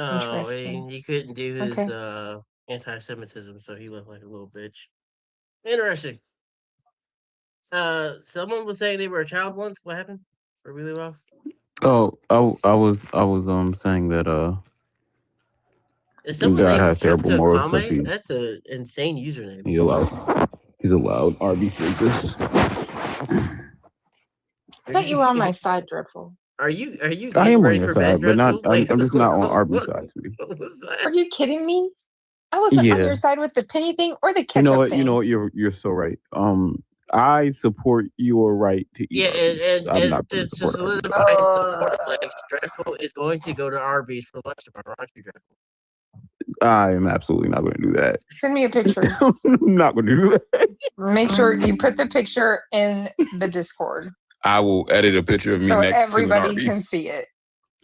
Oh, Interesting. and he couldn't do his Okay. anti-Semitism, so he looked like a little bitch. Interesting. Someone was saying they were a child once. What happened? Are we leave off? Oh, I was saying that Is someone God named has terrible Chupta morals because Kame? That's an insane username. he's allowed Arby's racist. I thought you were on my side, Dreadful. Are you I getting am on ready your for bed, side, but not. Dreadful? I'm, Like, I'm just not on Arby's what, side, sweetie. what was Are that? you kidding me? I wasn't on Yeah, your side with the penny thing or the you know ketchup what? You know thing. what? You're so right. I support your right to eat Yeah, Arby's. I'm and not going to to support Arby's. solidify his support, like Dreadful is going to go to Arby's for lunch tomorrow, aren't you, Dreadful? I am absolutely not going to do that. Send me a picture. I'm not going to do that. Make sure you put the picture in the Discord I will edit a picture of me so next to an everybody can Arby's. see it.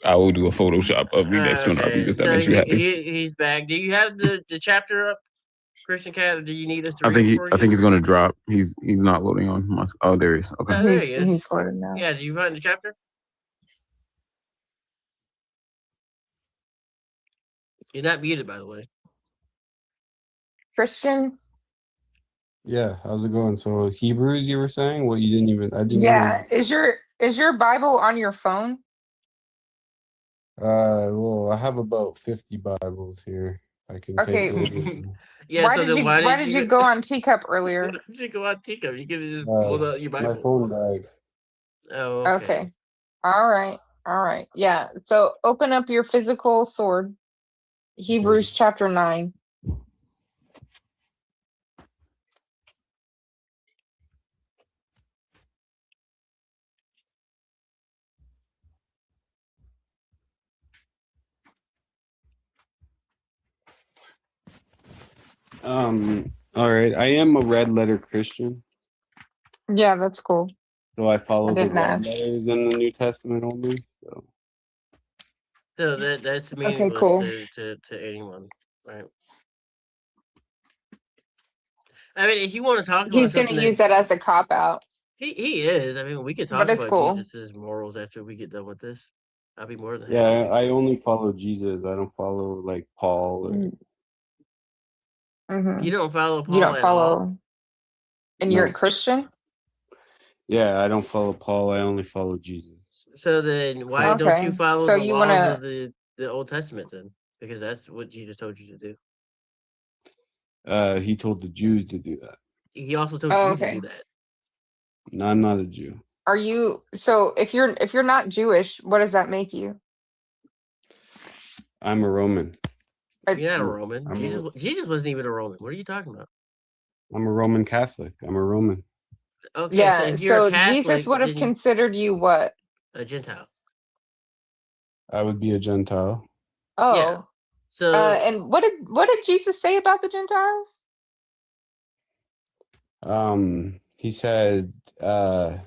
I will do a Photoshop of me next to an Arby's Okay, if that so makes you happy. he's back. Do you have the chapter up, Christian Cat, or do you need us to I read think it he, for I you? think he's going to drop. He's not loading on my. Oh, there he is. Okay. Oh, there he is. He's floating now. Yeah, did you find the chapter? You're not muted, by the way. Christian. Yeah, how's it going? So Hebrews, you were saying? Well, you didn't even. I didn't Yeah, even. is your Bible on your phone? Well, I have about 50 Bibles here. I can take Okay. later. Yeah. So then Why did you go on Teacup earlier? Why did you go on Tico? You could have just pulled out your Bible. My phone died. Oh, Okay. All right. Yeah. So open up your physical sword. Hebrews chapter 9. All right. I am a red letter Christian. Yeah, that's cool. So I follow the didn't red ask. letters in the New Testament only. So that's Okay, meaningless cool. to anyone, right? I mean, if you want to talk about He's going to something use that as a cop out. he is. I mean, we could talk But it's about cool. Jesus's morals after we get done with this. I'll be more than happy. Yeah, I only follow Jesus. I don't follow like Paul. Mm-hmm. You don't follow Paul You don't at all? follow. And you're a Christian? Yeah, I don't follow Paul. I only follow Jesus. So then why don't you follow So the you laws wanna of the Old Testament then? Because that's what Jesus told you to do. He told the Jews to do that. He also told you to do that. No, I'm not a Jew. Are you so if you're not Jewish, what does that make you? I'm a Roman. You're not a Roman. Jesus wasn't even a Roman. What are you talking about? I'm a Roman Catholic. I'm a Roman. Okay, Yeah, so if you're a Catholic, Jesus would have then considered you what? a Gentile. I would be a Gentile. Oh. Yeah. So and what did Jesus say about the Gentiles? He said, for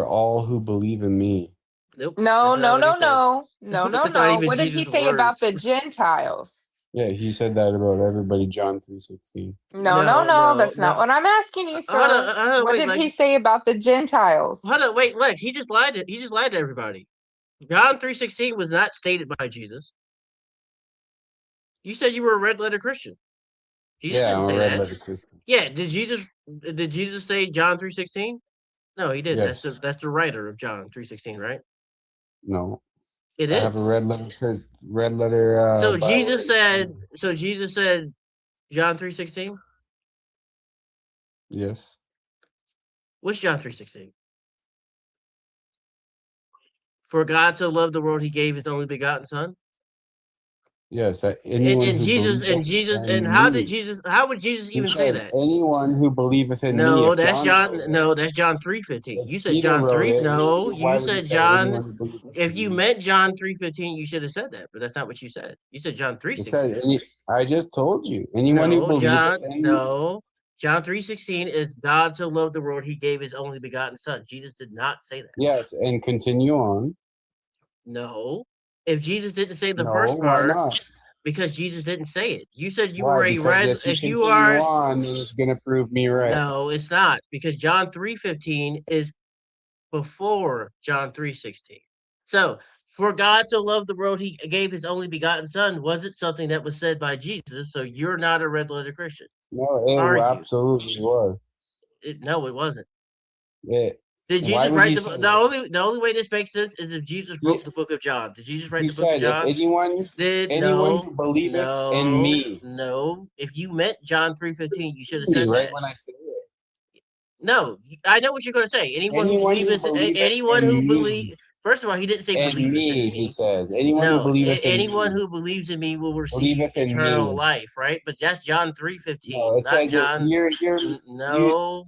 all who believe in me. Nope. No. That's not even What did he Jesus' say about words. the Gentiles? Yeah, he said that about everybody, John 3:16. No, that's not what I'm asking you, sir. Hold on, what wait, did he say about the Gentiles? Hold on, wait, Lex, he just lied to everybody. John 3:16 was not stated by Jesus. You said you were a red letter Christian. Jesus Yeah, didn't I'm say a red that. letter Christian. Yeah, did Jesus say John 3:16? No, he didn't. Yes. That's the writer of John 3:16, right? No. It I is. have a red letter. So Jesus said John 3:16? Yes. What's John 3:16? For God so loved the world, he gave his only begotten son. Yes, And who Jesus, and how would Jesus even say that? Anyone who believeth in me. No, that's John 3:15. You said John 3. No, you said John. If you meant John 3:15, you should have said that, but that's not what you said. You said John 3:16. I just told you. Anyone who believes John 3:16 is God so loved the world, he gave his only begotten son. Jesus did not say that. Yes, and continue on. No. If Jesus didn't say the first part, why not? Because Jesus didn't say it. You said you Why? were a Because red. if you continue on, then it's going to prove me right. No, it's not. Because John 3:15 is before John 3:16. So For God so loved the world, he gave his only begotten son, wasn't something that was said by Jesus. So you're not a red letter Christian. No, it Are you? absolutely was. No, it wasn't. It, Did why Jesus would write he the say book? that? The only way this makes sense is if Jesus wrote the book of John. Did Jesus write He the book of said, if John? anyone who believeth in me. No. If you meant John 3:15, you should have Me, said right that. when I say it. No, I know what you're going to say. Anyone who in believes. me. First of all, he didn't say In believeth me, in he me. says. Anyone who No, believeth in anyone me. who believes in me will receive Believeth in eternal me. life, right? But that's John 3:15, No, it not says John. No.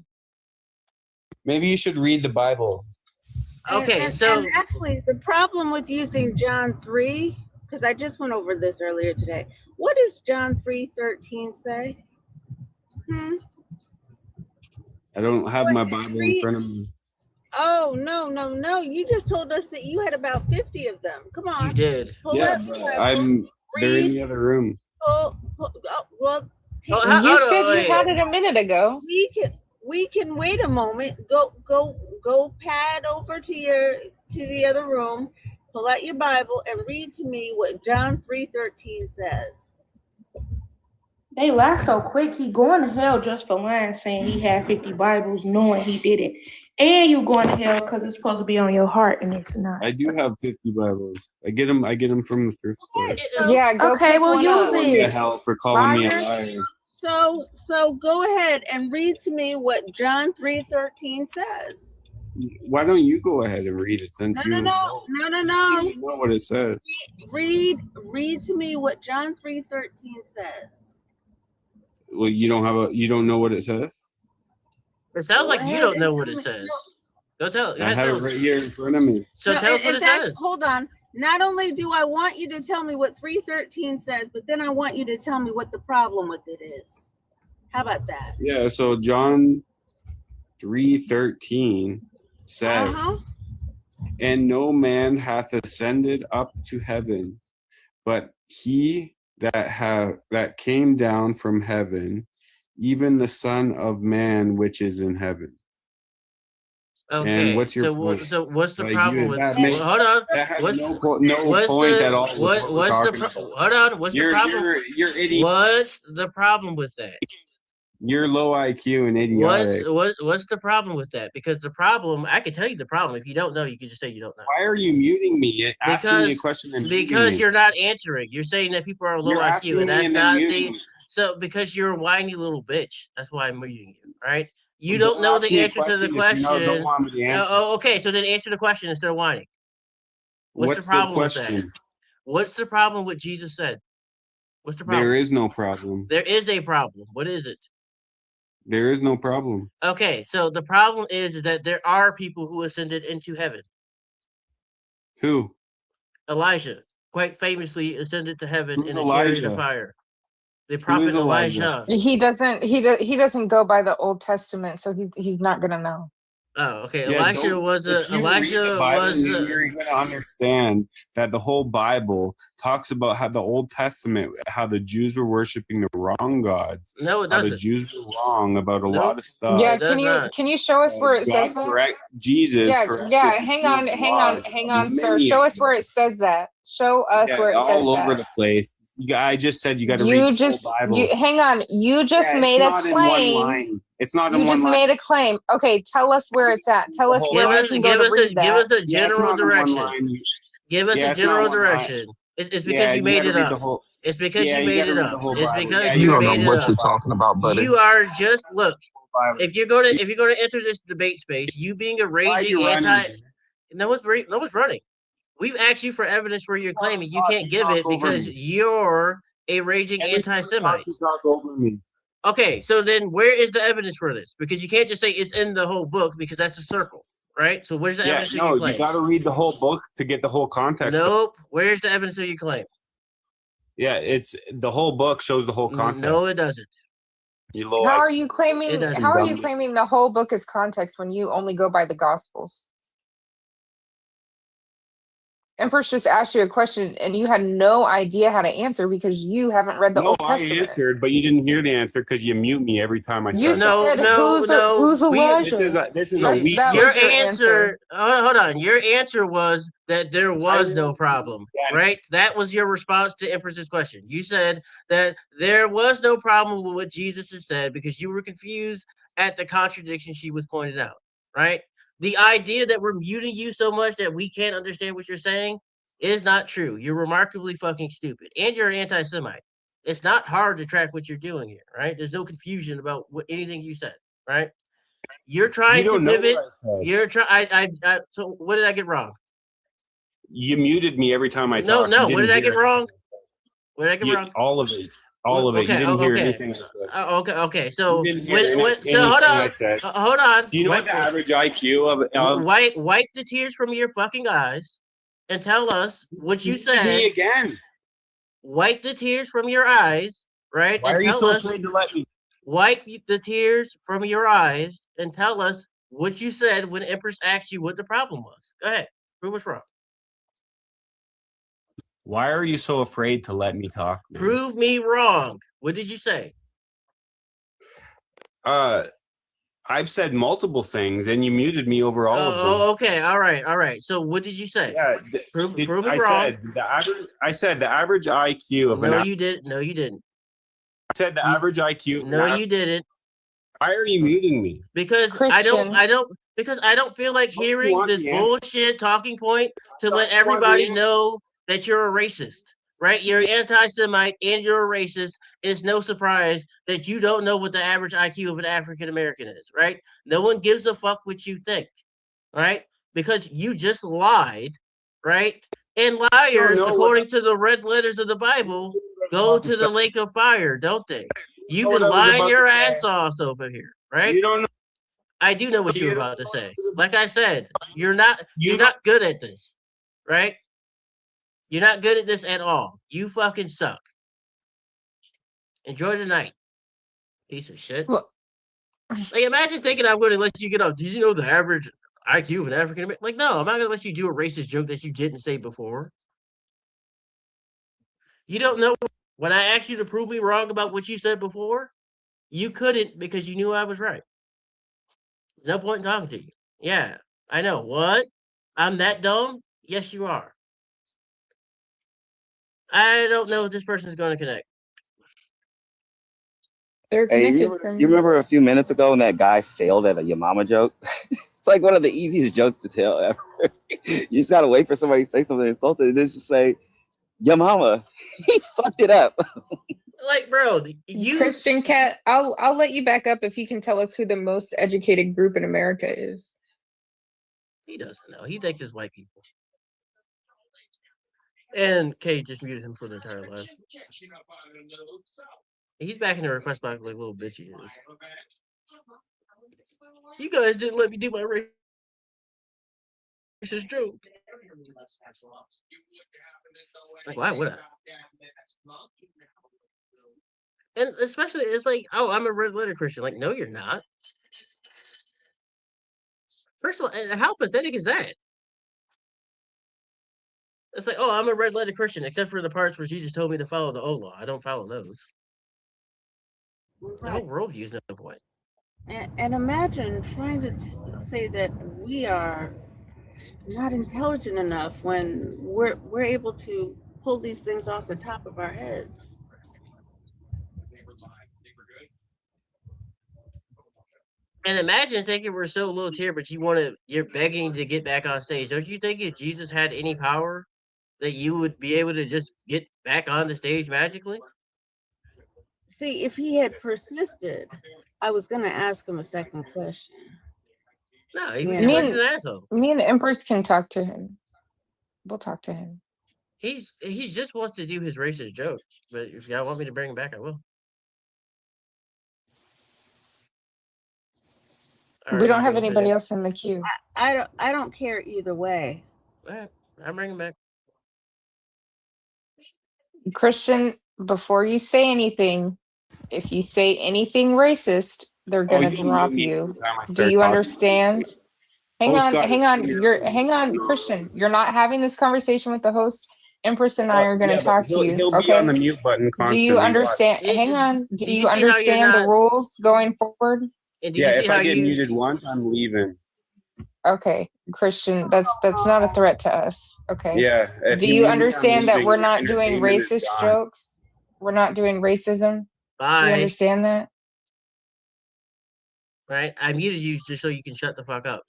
Maybe you should read the Bible. Okay, and actually, the problem with using John 3, because I just went over this earlier today. What does John 3:13 say? I don't have my Bible in front of me. Oh, no. You just told us that you had about 50 of them. Come on. You did. Yeah, but they're in the other room. You said you had it a minute ago. We can wait a moment. Go pad over to the other room, pull out your Bible, and read to me what John 3:13 says. They laugh so quick. He going to hell just for lying, saying he had 50 Bibles, knowing he didn't. And you going to hell because it's supposed to be on your heart, and it's not. I do have 50 Bibles. I get them from the thrift store. Yeah, go okay, well, use it. Get hell for calling me a liar. So go ahead and read to me what John 3:13 says. Why don't you go ahead and read it since No. You know what it says. Read to me what John 3:13 says. Well, you don't know what it says? It sounds like you don't know what it says. Go tell. I have it right here in front of me. So tell us what it says. Hold on. Not only do I want you to tell me what 3:13 says, but then I want you to tell me what the problem with it is. How about that? Yeah, so John 3:13 says, and no man hath ascended up to heaven, but he that came down from heaven, even the Son of Man which is in heaven. Okay. And what's your point? So what's the problem with that? Hold on. That has no point at all. Hold on. What's the problem? You're idiot. What's the problem with that? You're low IQ and idiotic. What's the problem with that? Because the problem, I can tell you the problem. If you don't know, you can just say you don't know. Why are you muting me? Asking me a question and because you're not answering. You're saying that people are low IQ, and that's not the. So because you're a whiny little bitch, that's why I'm muting you. Right? You don't know the answer to the question. Okay. So then answer the question instead of whining. What's the problem with that? What's the problem with Jesus said? What's the problem? There is no problem. There is a problem. What is it? There is no problem. Okay, so the problem is that there are people who ascended into heaven. Who? Elijah, quite famously, ascended to heaven in a chariot of fire. The prophet Elijah. He doesn't go by the Old Testament, so he's not gonna know. Oh, okay. Yeah, Elijah was You're going to understand that the whole Bible talks about how the Old Testament, how the Jews were worshiping the wrong gods. No, it doesn't. How the Jews were wrong about a lot of stuff. Yeah, can you show us where it says that? Jesus. Yeah. Hang on, sir. Show us where it says that. Show us where it says that. All over the place. I just said you got to read the whole Bible. Hang on. You just made a claim. It's not in one line. You just made a claim. Okay, tell us where it's at. Tell us where we can go to read that. Give us a general direction. Give us a general direction. It's because you made it up. It's because you made it up. It's because you don't know what you're talking about, buddy. You are just look. If you're going to enter this debate space, you being a raging anti. No one's running. We've asked you for evidence for your claim, and you can't give it because you're a raging anti-Semite. Okay, so then where is the evidence for this? Because you can't just say it's in the whole book because that's a circle, right? So where's the evidence of your claim? You got to read the whole book to get the whole context. Nope. Where's the evidence of your claim? Yeah, it's the whole book shows the whole context. No, it doesn't. How are you claiming the whole book is context when you only go by the Gospels? Empress just asked you a question and you had no idea how to answer because you haven't read the Old Testament. I answered, but you didn't hear the answer because you mute me every time I said who's Elijah? This is a weak your answer. Hold on. Your answer was that there was no problem, right? That was your response to Empress's question. You said that there was no problem with what Jesus has said because you were confused at the contradiction she was pointing out, right? The idea that we're muting you so much that we can't understand what you're saying is not true. You're remarkably fucking stupid, and you're an anti-Semite. It's not hard to track what you're doing here, right? There's no confusion about anything you said, right? You're trying to pivot. You're trying. So what did I get wrong? You muted me every time I talked. No. What did I get wrong? What did I get wrong? All of it. All of it. You didn't hear anything I said. Okay. So hold on. Hold on. Do you know what the average IQ of wipe the tears from your fucking eyes and tell us what you said. Me again. Wipe the tears from your eyes, right? Why and are you so afraid to let me? Wipe the tears from your eyes and tell us what you said when Empress asked you what the problem was. Go ahead. Prove us wrong. Why are you so afraid to let me talk? Man? Prove me wrong. What did you say? I've said multiple things, and you muted me over all of them. Oh, okay. All right. So what did you say? Yeah, prove me wrong. I said the average IQ of No, you didn't. No, you didn't. I said the average IQ. No, you didn't. Why are you muting me? Because Christian. I don't feel like hearing this bullshit talking point to let everybody know that you're a racist, right? You're an anti-Semite and you're a racist. It's no surprise that you don't know what the average IQ of an African American is, right? No one gives a fuck what you think, right? Because you just lied, right? And liars, according to the red letters of the Bible, go to the lake of fire, don't they? You've been lying your ass off over here, right? You don't know. I do know what you're about to say. Like I said, you're not good at this, right? You're not good at this at all. You fucking suck. Enjoy the night. Piece of shit. Well, like, imagine thinking I'm going to let you get off. Did you know the average IQ of an African American? Like, no, I'm not going to let you do a racist joke that you didn't say before. You don't know. When I asked you to prove me wrong about what you said before, you couldn't because you knew I was right. No point in talking to you. Yeah, I know. What? I'm that dumb? Yes, you are. I don't know if this person is going to connect. They're connected. Hey, you remember a few minutes ago when that guy failed at a your mama joke? It's like one of the easiest jokes to tell ever. You just gotta wait for somebody to say something insulting and then just say, your mama. He fucked it up. Like, bro, you Christian Cat, I'll let you back up if you can tell us who the most educated group in America is. He doesn't know. He thinks it's white people. And Kay just muted him for the entire life. He's back in the request box like little bitch he is. You guys didn't let me do my racist joke. Like, why would I? And especially, it's like, oh, I'm a red letter Christian. Like, no, you're not. First of all, how pathetic is that? It's like, oh, I'm a red letter Christian, except for the parts where Jesus told me to follow the old law. I don't follow those. The whole worldview is no point. And imagine trying to say that we are not intelligent enough when we're able to pull these things off the top of our heads. And imagine thinking we're so low tier, but you're begging to get back on stage. Don't you think if Jesus had any power, that you would be able to just get back on the stage magically? See, if he had persisted, I was going to ask him a second question. No, he was an asshole. Me and Empress can talk to him. We'll talk to him. He just wants to do his racist joke, but if y'all want me to bring him back, I will. We don't have anybody else in the queue. I don't care either way. All right, I'm bringing him back. Christian, before you say anything, if you say anything racist, they're gonna drop you. Do you understand? Hang on, Christian. You're not having this conversation with the host. Empress and I are gonna talk to you. He'll be on the mute button constantly. Do you understand? Hang on. Do you understand the rules going forward? Yeah, if I get muted once, I'm leaving. Okay, Christian, that's not a threat to us. Okay. Yeah. If Do you you mean me, I'm understand that leaving. we're Your not doing entertainment is racist gone. jokes? We're not doing racism? Do you Bye. understand that? Right? I muted you just so you can shut the fuck up.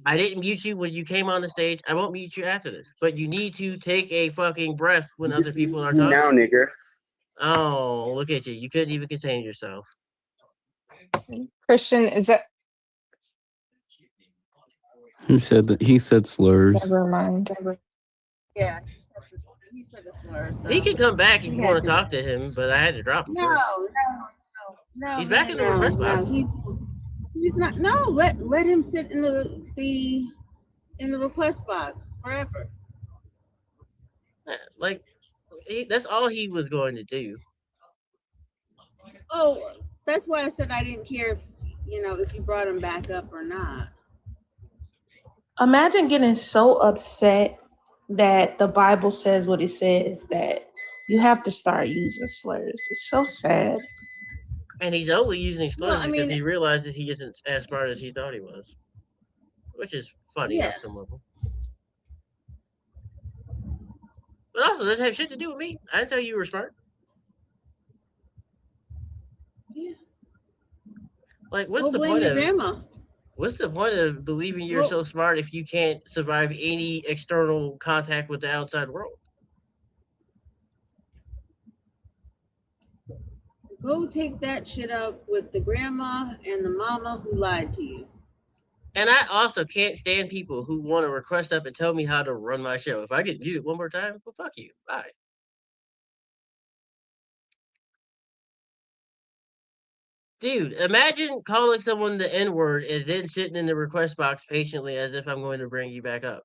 I didn't mute you when you came on the stage. I won't mute you after this. But you need to take a fucking breath when other people are talking. Now, nigger. Oh, look at you. You couldn't even contain yourself. Christian, is that He said slurs. never mind. Yeah, he said a slur. So He can come back if he you had want to talk to him, but I had to drop him No, first. no. He's back in the request box. He's not. No, let him sit in the request box forever. Like, that's all he was going to do. Oh, that's why I said I didn't care if if you brought him back up or not. Imagine getting so upset that the Bible says what it says that you have to start using slurs. It's so sad. And he's only using slurs because mean, he realizes he isn't as smart as he thought he was. Which is funny on some level. But also, doesn't have shit to do with me. I didn't tell you were smart. Yeah. Like, what's the point of grandma? What's the point of believing you're so smart if you can't survive any external contact with the outside world? Go take that shit up with the grandma and the mama who lied to you. And I also can't stand people who want to request up and tell me how to run my show. If I get muted one more time, well, fuck you. Bye. Dude, imagine calling someone the N-word and then sitting in the request box patiently as if I'm going to bring you back up.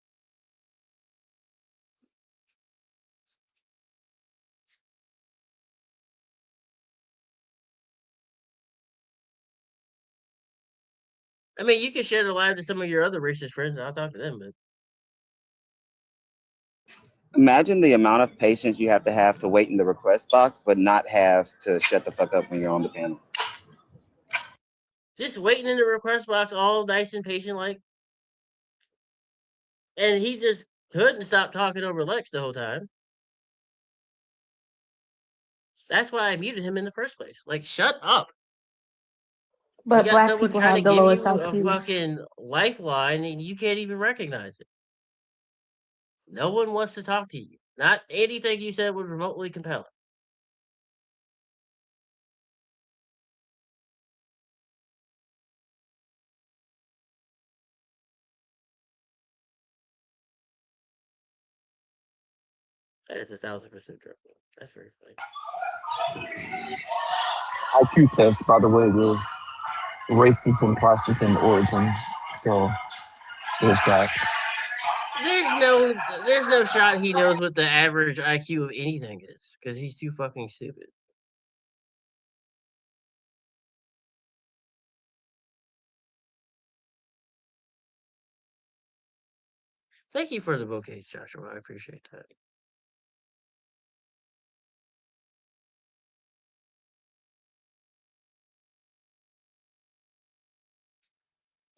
I mean, you can share the live to some of your other racist friends and I'll talk to them, but Imagine the amount of patience you have to wait in the request box, but not have to shut the fuck up when you're on the panel. just waiting in the request box all nice and patient like. And he just couldn't stop talking over Lex the whole time. That's why I muted him in the first place. Like, shut up. But you got black someone people trying to have the give lowest you a IQs. fucking lifeline and you can't even recognize it. No one wants to talk to you. Not anything you said was remotely compelling. That is 1,000% true. That's very funny. IQ test, by the way, the racism process and origin. So there's that. There's no shot he knows what the average IQ of anything is because he's too fucking stupid. Thank you for the bouquets, Joshua. I appreciate that.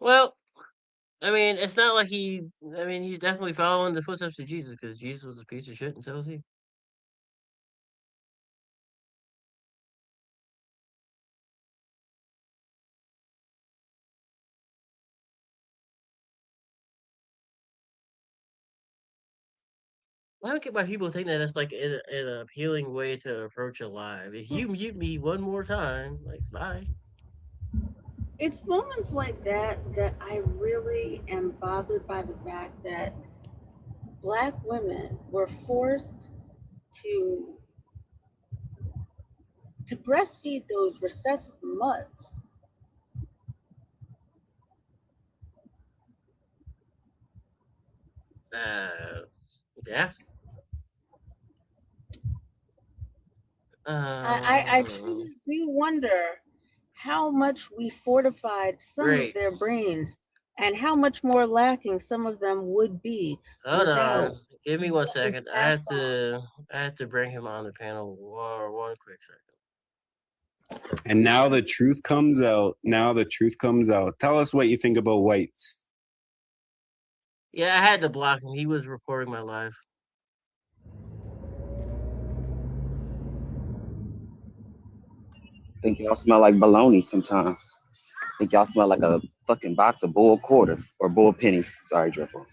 Well, I mean, it's not like he's definitely following the footsteps of Jesus because Jesus was a piece of shit and so was he. I don't get why people think that that's like an appealing way to approach a live. If you mute me one more time, like, bye. It's moments like that that I really am bothered by the fact that Black women were forced to breastfeed those recessive mutts. Yeah. I truly do wonder how much we fortified some of their brains and how much more lacking some of them would be. Hold on. Give me 1 second. I have to bring him on the panel one quick second. And now the truth comes out. Tell us what you think about whites. Yeah, I had to block him. He was recording my live. I think y'all smell like bologna sometimes. I think y'all smell like a fucking box of bull quarters or bull pennies. Sorry, Dribble.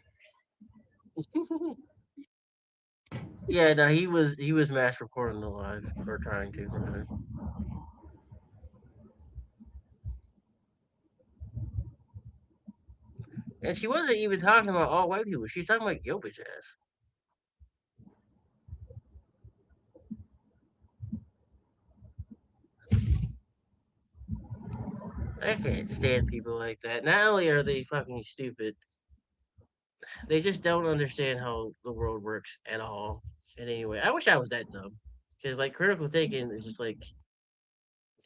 Yeah, no, he was mass recording the live, or trying to, rather. And she wasn't even talking about all white people. She's talking about yo bitch ass. I can't stand people like that. Not only are they fucking stupid, they just don't understand how the world works at all. And anyway, I wish I was that dumb. Because like critical thinking is just like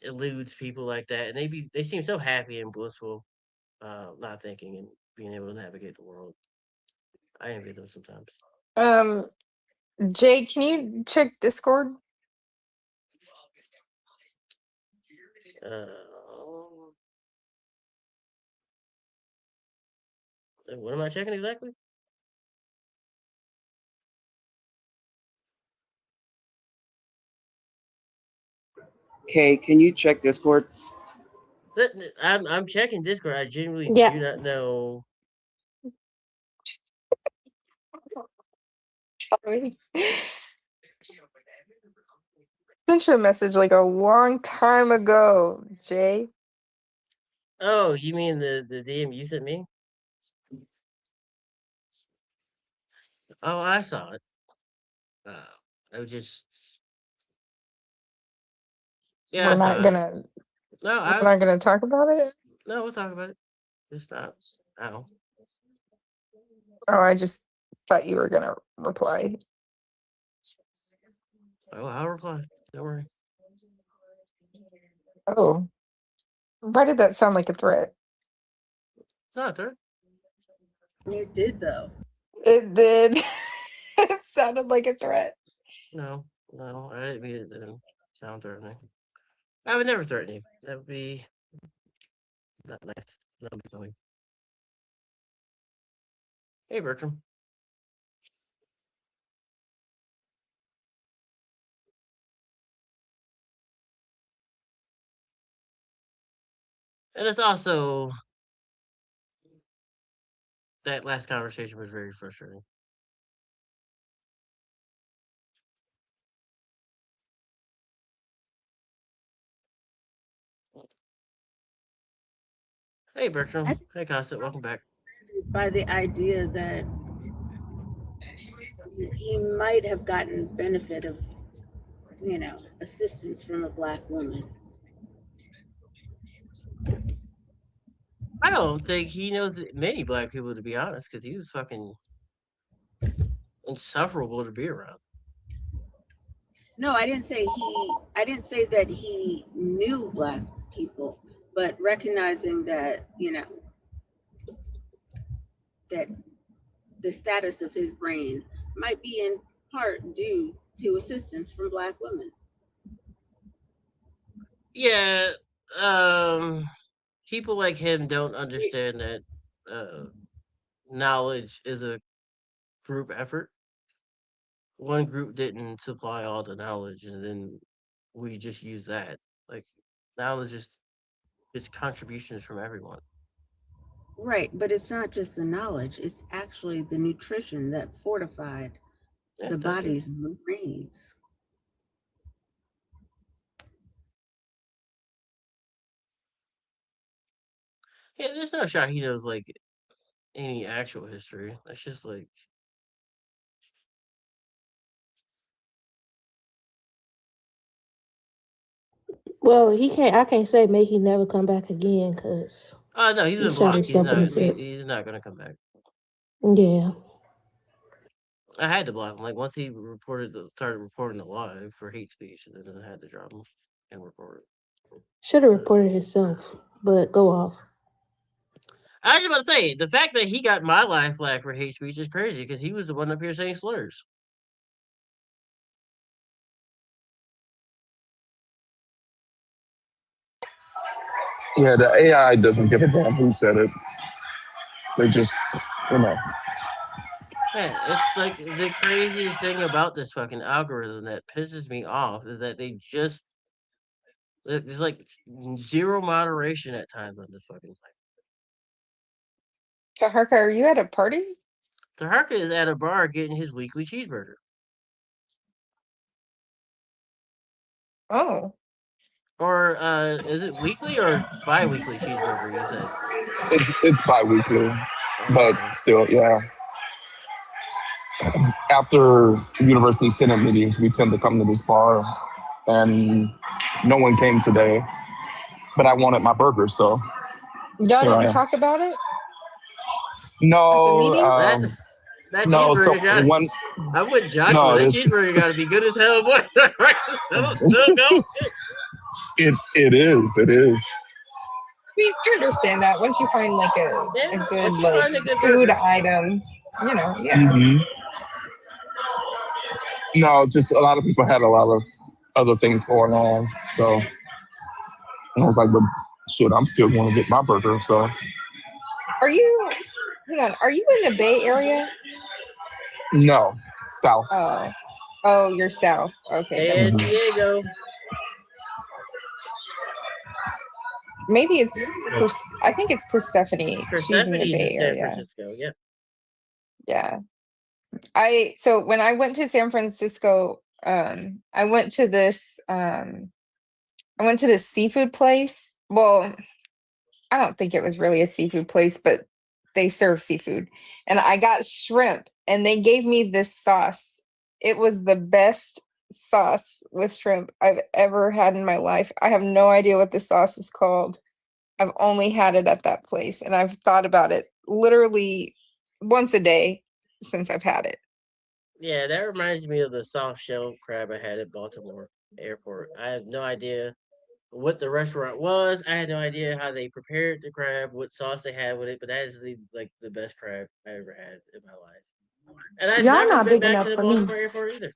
eludes people like that, and they seem so happy and blissful, not thinking and being able to navigate the world. I envy them sometimes. Jay, can you check Discord? What am I checking exactly? Okay, can you check Discord? I'm checking Discord. I genuinely do not know. Sorry. Sent you a message like a long time ago, Jay. Oh, you mean the DM you sent me? Oh, I saw it. I was just. Yeah, We're I not saw it. gonna. No, we're not gonna talk about it. No, we'll talk about it. Just stop. Ow. Oh, I just thought you were gonna reply. Oh, I'll reply. Don't worry. Oh, why did that sound like a threat? It's not a threat. It did though. It did. It sounded like a threat. No, I didn't mean it to sound threatening. I would never threaten you. That would be not nice. That would be funny. Hey, Bertram. And it's also that last conversation was very frustrating. Hey, Bertram. Hey, Constant. Welcome back. By the idea that he might have gotten benefit of, assistance from a black woman. I don't think he knows many black people, to be honest, because he was fucking insufferable to be around. No, I didn't say that he knew black people, but recognizing that, that the status of his brain might be in part due to assistance from black women. Yeah, people like him don't understand that knowledge is a group effort. One group didn't supply all the knowledge, and then we just use that. Like, knowledge is contributions from everyone. Right, but it's not just the knowledge; it's actually the nutrition that fortified the bodies and the brains. Yeah, there's no shot he knows like any actual history. That's just like. Well, I can't say may he never come back again because. No, he's been blocked. He's not gonna come back. Yeah. I had to block him. Like once he started reporting the live for hate speech, and then I had to drop him and report it. Should have reported himself, but go off. I was about to say the fact that he got my live flag for hate speech is crazy because he was the one up here saying slurs. Yeah, the AI doesn't give a damn who said it. They just, it's like the craziest thing about this fucking algorithm that pisses me off is that they just there's like zero moderation at times on this fucking thing. Taharka, are you at a party? Taharka is at a bar getting his weekly cheeseburger. Oh. Or is it weekly or bi-weekly cheeseburger? You said It's bi-weekly, but still, yeah. After university senate meetings, we tend to come to this bar, and no one came today. But I wanted my burger, so Y'all didn't talk about it? At the meeting? That no. So cheeseburger one, I'm with Joshua. That cheeseburger got to be good as hell, boy. Still go. It is. You understand that once you find like a good food item, yeah. Mm-hmm. No, just a lot of people had a lot of other things going on, so I was like, but shit, I'm still going to get my burger. So, are you in the Bay Area? No, south. Oh, you're south. Okay. San Diego. Maybe I think it's Persephone. She's in the Bay in San Area. Francisco. Yeah. Yeah. So when I went to San Francisco, I went to this seafood place. Well, I don't think it was really a seafood place, but they serve seafood. And I got shrimp and they gave me this sauce. It was the best sauce with shrimp I've ever had in my life. I have no idea what the sauce is called. I've only had it at that place and I've thought about it literally once a day since I've had it. Yeah, that reminds me of the soft shell crab I had at Baltimore Airport. I have no idea what the restaurant was. I had no idea how they prepared the crab, what sauce they had with it, but that is the best crab I ever had in my life. And I've never been back to the Baltimore Airport either.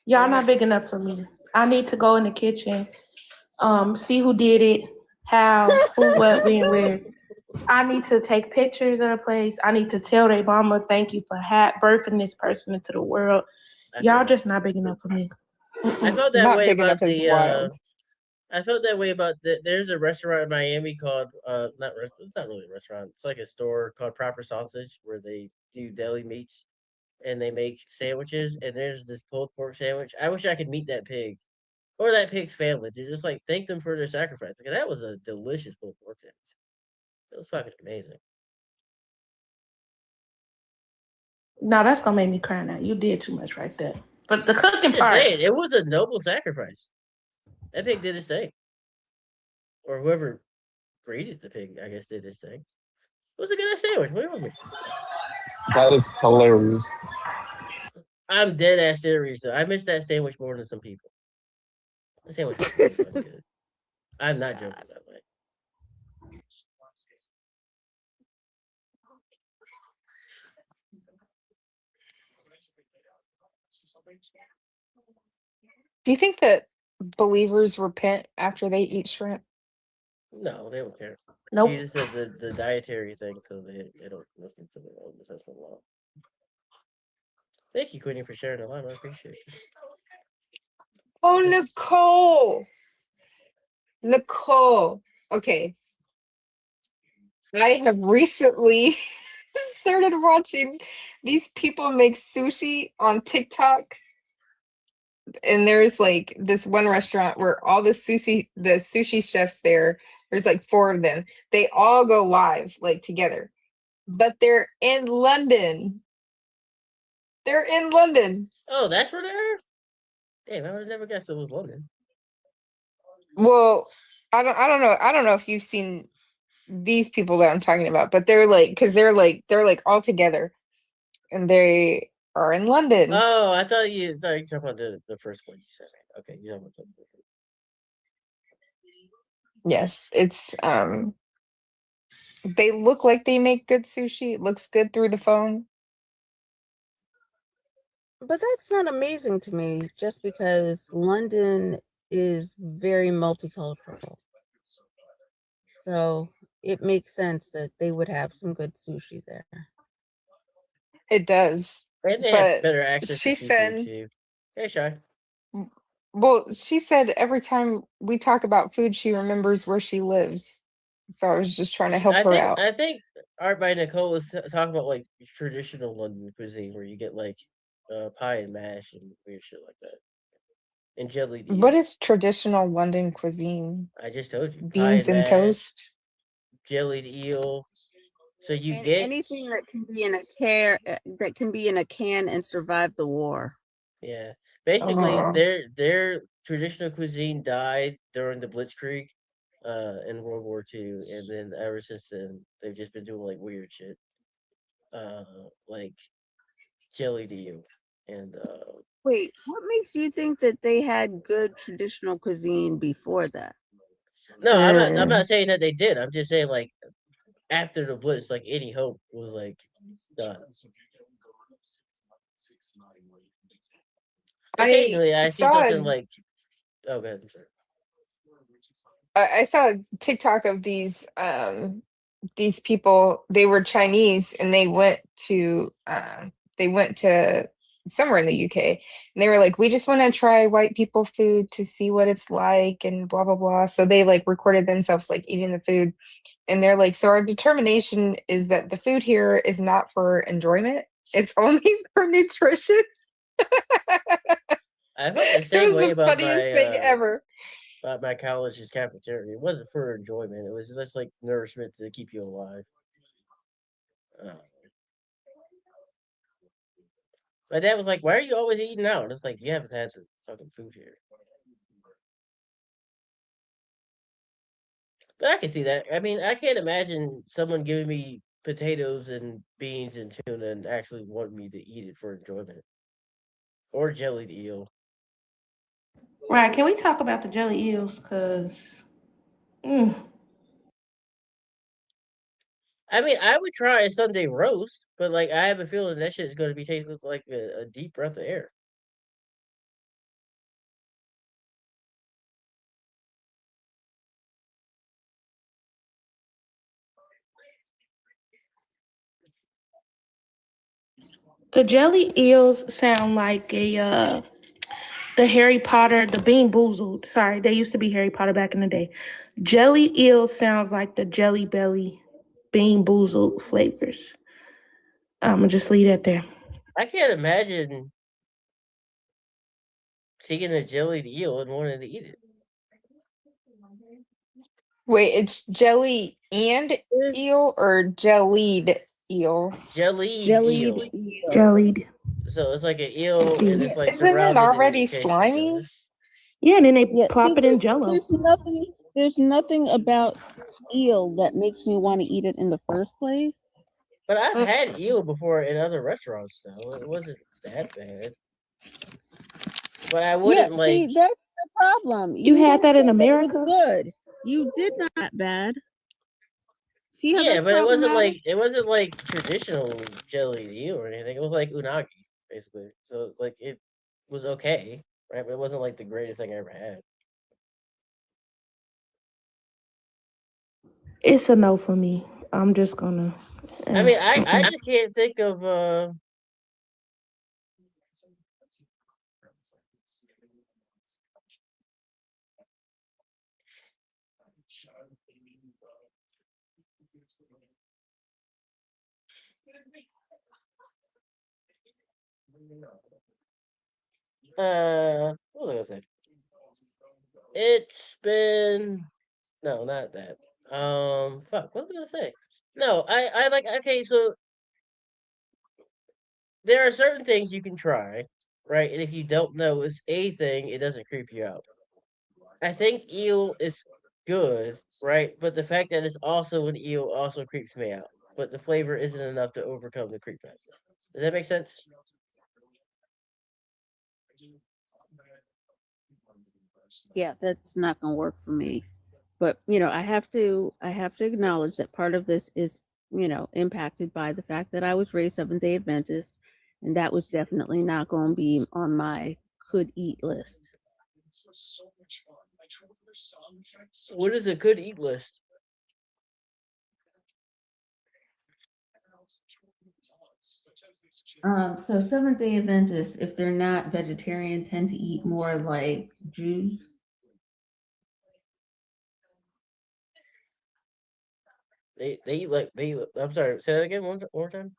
Y'all not big enough for me. I need to go in the kitchen, see who did it, how, who, what, when, where. I need to take pictures of the place. I need to tell their mama thank you for birthing this person into the world. Y'all just not big enough for me. I felt that way about I felt that way about there's a restaurant in Miami called it's not really a restaurant. It's like a store called Proper Sausage where they do deli meats and they make sandwiches. And there's this pulled pork sandwich. I wish I could meet that pig or that pig's family to just like thank them for their sacrifice. Because that was a delicious pulled pork sandwich. It was fucking amazing. No, that's gonna make me cry now. You did too much right there. But the cooking part, saying, it was a noble sacrifice. That pig did his thing, or whoever breeded the pig, I guess, did his thing. It was a good sandwich. What do you want me? That is hilarious. I'm dead ass serious. Though. I miss that sandwich more than some people. The sandwich was really fucking good. I'm not joking that way. Do you think that believers repent after they eat shrimp? No, they don't care. Nope. You just said the dietary thing, so they don't listen to the Old Testament law. Thank you, Queenie, for sharing the line. I appreciate you. Oh, Nicole. Okay. I have recently started watching these people make sushi on TikTok. And there's like this one restaurant where all the sushi chefs there's like 4 of them. They all go live like together. But they're in London. Oh, that's where they are? Damn, I would have never guessed it was London. Well, I don't know if you've seen these people that I'm talking about, but they're like they're all together and they are in London. Oh, I thought you were talking about the first one you said. Okay, you know what's up. Yes, it's they look like they make good sushi. It looks good through the phone. But that's not amazing to me just because London is very multicultural. So it makes sense that they would have some good sushi there. It does. And they have better access to seafood too. Hey, Shy. Well, she said every time we talk about food, she remembers where she lives. So I was just trying to help her out. I think Art by Nicole was talking about like traditional London cuisine where you get like pie and mash and weird shit like that. And jellied eel. What is traditional London cuisine? I just told you. Pie Beans and mash, toast. jellied eel. So you and get anything that can be in a can and survive the war. Yeah. Basically, their traditional cuisine died during the Blitzkrieg in World War II, and then ever since then they've just been doing like weird shit. Like jelly eel and Wait, what makes you think that they had good traditional cuisine before that? No, I'm not saying that they did. I'm just saying like after the Blitz, like any hope was like done. Occasionally I see something like oh god, I'm sorry. I saw a TikTok of these people. They were Chinese and they went to somewhere in the UK, and they were like, we just want to try white people food to see what it's like and blah blah blah. So they like recorded themselves like eating the food, and they're like, so our determination is that the food here is not for enjoyment, it's only for nutrition. I felt the It same was way the about funniest thing ever. my college's cafeteria. It wasn't for enjoyment. It was just like nourishment to keep you alive. My dad was like, "Why are you always eating out?" And it's like you haven't had the fucking food here. But I can see that. I mean, I can't imagine someone giving me potatoes and beans and tuna and actually want me to eat it for enjoyment. Or jellied eel. Right. Can we talk about the jelly eels? Because. I mean, I would try a Sunday roast, but like I have a feeling that shit is going to be tasting like a deep breath of air. The jelly eels sound like the Harry Potter, the Bean Boozled. Sorry, they used to be Harry Potter back in the day. Jelly eels sounds like the Jelly Belly Bean Boozled flavors. I'm gonna just leave that there. I can't imagine seeing a jellied eel and wanting to eat it. Wait, it's jelly and eel or jellied eel? Jellied eel. Jellied. So it's like an eel and it's like Isn't it surrounded and already encased in jelly. slimy? Yeah, and then they plop it in jello. There's nothing about eel that makes me want to eat it in the first place. But I've had eel before in other restaurants, though. It wasn't that bad. But I wouldn't like. See, that's the problem. You had that in America? It was good. You did not that bad. See how Yeah, but it wasn't like traditional jelly eel or anything. It was like unagi, basically. So like it was okay, right? But it wasn't like the greatest thing I ever had. It's a no for me. I'm just gonna. I mean, I just can't think of. What was I gonna say? It's been no, not that. Fuck. What was I gonna say? No, I like. Okay, so there are certain things you can try, right? And if you don't know it's a thing, it doesn't creep you out. I think eel is good, right? But the fact that it's also an eel also creeps me out. But the flavor isn't enough to overcome the creep factor. Does that make sense? Yeah, that's not gonna work for me. But I have to acknowledge that part of this is impacted by the fact that I was raised Seventh-day Adventist, and that was definitely not going to be on my could eat list. What is a could eat list? So Seventh-day Adventists, if they're not vegetarian, tend to eat more like Jews. They eat like I'm sorry. Say that again one more time.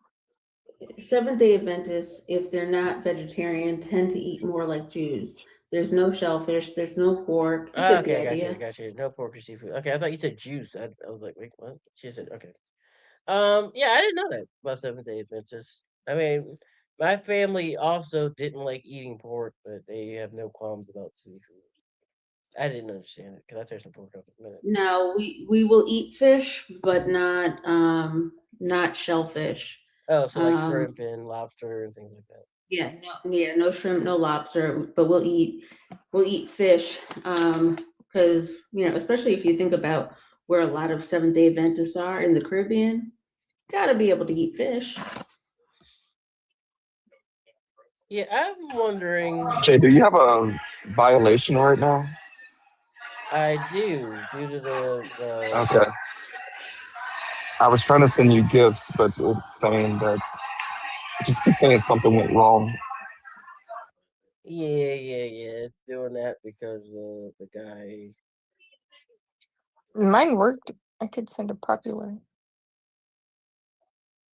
Seventh-day Adventists, if they're not vegetarian, tend to eat more like Jews. There's no shellfish. There's no pork. You get the idea. I got you. No pork or seafood. Okay, I thought you said juice. I was like, wait, what? She said, okay. Yeah, I didn't know that about Seventh-day Adventists. I mean, my family also didn't like eating pork, but they have no qualms about seafood. I didn't understand it. Can I tear some pork up in a minute? No, we will eat fish, but not shellfish. Oh, so like shrimp and lobster and things like that. Yeah, no shrimp, no lobster, but we'll eat fish. Because especially if you think about where a lot of Seventh-day Adventists are in the Caribbean, gotta be able to eat fish. Yeah, I'm wondering. Jay, do you have a violation right now? I do, due to the. Okay. I was trying to send you gifts, but it's saying that it just keeps saying something went wrong. Yeah. It's doing that because the guy. Mine worked. I could send a popular.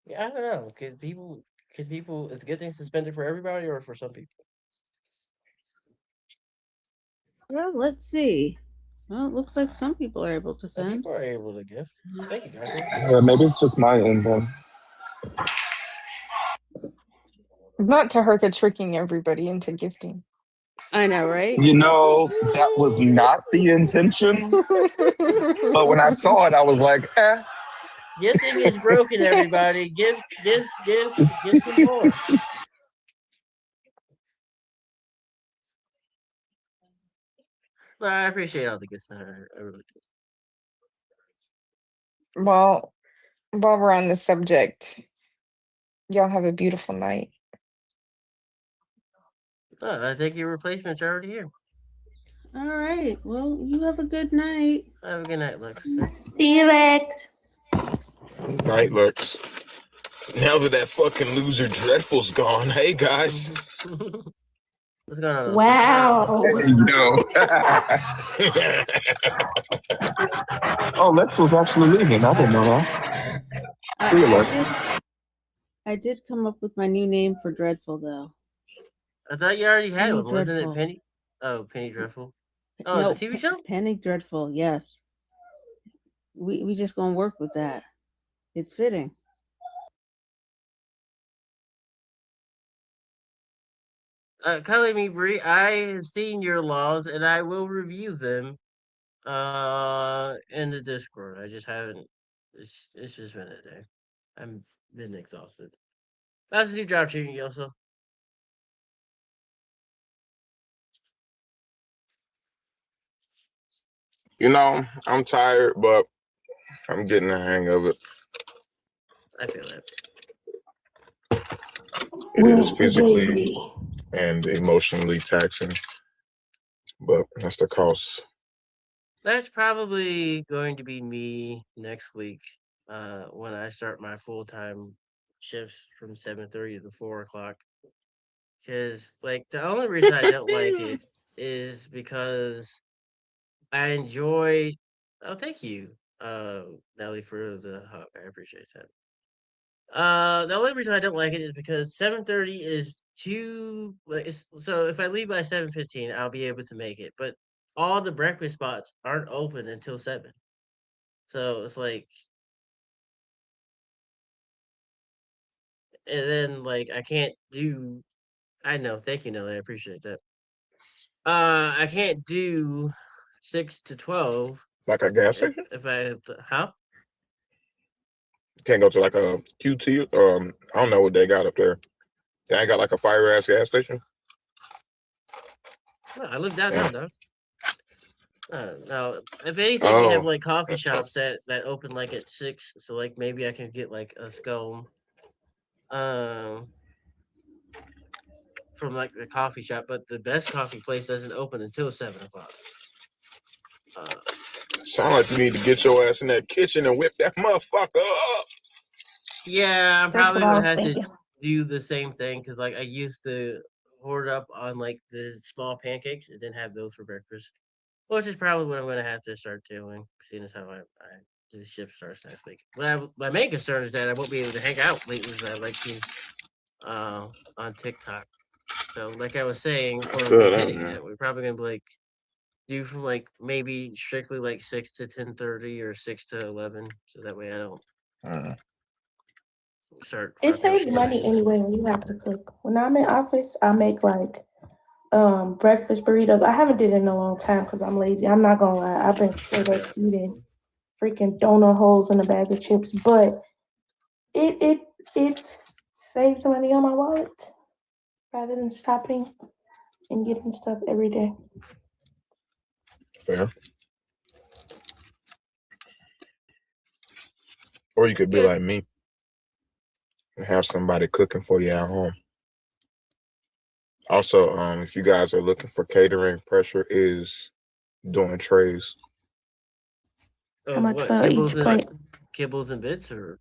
Yeah, I don't know. Could people? Is getting suspended for everybody or for some people? Well, let's see. Well, it looks like some people are able to Some send. people are able to gift. Thank you, Joshua. Yeah, maybe it's just my end then. Not to hurt tricking everybody into gifting. I know, right? That was not the intention. But when I saw it, I was like, eh. Gifting is broken, everybody. Gift some more. No, I appreciate all the good stuff. I really do. Well, while we're on the subject, y'all have a beautiful night. I think your replacements are already here. All right. Well, you have a good night. Have a good night, Lex. See you, Lex. Night, Lex. Now that fucking loser Dreadful's gone, hey guys. What's going on? Wow. Oh, Lex was actually leaving. I didn't know that. See you, Lex. I did come up with my new name for Dreadful, though. I thought you already had Penny one. Wasn't Dreadful. it Penny? Oh, Penny Dreadful. Oh, No, the TV show? Penny Dreadful, yes. We just gonna work with that. It's fitting. Kylie Me Bree, I have seen your laws and I will review them in the Discord. I just haven't. It's just been a day. I'm been exhausted. How's the new job treating you, also? I'm tired, but I'm getting the hang of it. I feel that. It is physically and emotionally taxing, but that's the cost. That's probably going to be me next week when I start my full-time shifts from 7:30 to 4 o'clock. Because, like, the only reason I don't like it is because I enjoy. Oh, thank you, Nelly, for the hug. I appreciate that. The only reason I don't like it is because 7:30 is too. So if I leave by 7:15, I'll be able to make it. But all the breakfast spots aren't open until 7. So it's like, and then like I can't do. I know. Thank you, Nelly. I appreciate that. I can't do 6 to 12. Like a gas station? If I have to, how? Can't go to like a QT or I don't know what they got up there. They ain't got like a fire ass gas station. No, I live downtown, though. No, if anything, they have like coffee shops that open like at 6. So like maybe I can get like a scone, from like the coffee shop. But the best coffee place doesn't open until 7 o'clock. Sound like you need to get your ass in that kitchen and whip that motherfucker up. Yeah, I'm probably gonna have to. do the same thing because like I used to hoard up on like the small pancakes and then have those for breakfast, which is probably what I'm going to have to start doing, seeing as how I do shift starts next week. But my main concern is that I won't be able to hang out lately as I like to on TikTok. So like I was saying before we get hitting that, we're probably gonna be like do from like maybe strictly like 6 to 10:30 or 6 to 11, so that way I don't start It fucking saves shit up. money anyway when you have to cook. When I'm in office, I make like breakfast burritos. I haven't did it in a long time because I'm lazy. I'm not gonna lie. I've been straight up eating freaking donut holes in a bag of chips, but it saves money on my wallet rather than stopping and getting stuff every day. Fair. Or you could be like me and have somebody cooking for you at home. Also, if you guys are looking for catering, Pressure is doing trays. How much What for each plate? kibbles and bits or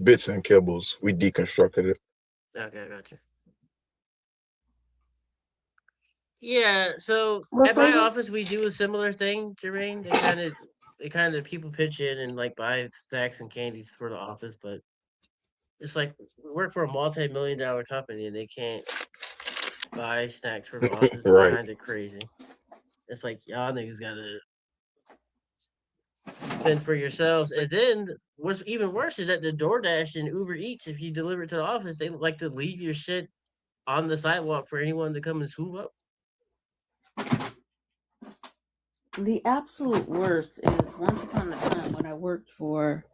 bits and kibbles. We deconstructed it. okay, gotcha. Yeah, so What at my flavor? office we do a similar thing, Jermaine. They kind of people pitch in and like buy snacks and candies for the office, but it's like we work for a multi-million-dollar company and they can't buy snacks for the office. It's Right. kind of crazy. It's like y'all niggas gotta fend for yourselves. And then what's even worse is that the DoorDash and Uber Eats, if you deliver it to the office, they like to leave your shit on the sidewalk for anyone to come and swoop up. The absolute worst is once upon a time when I worked for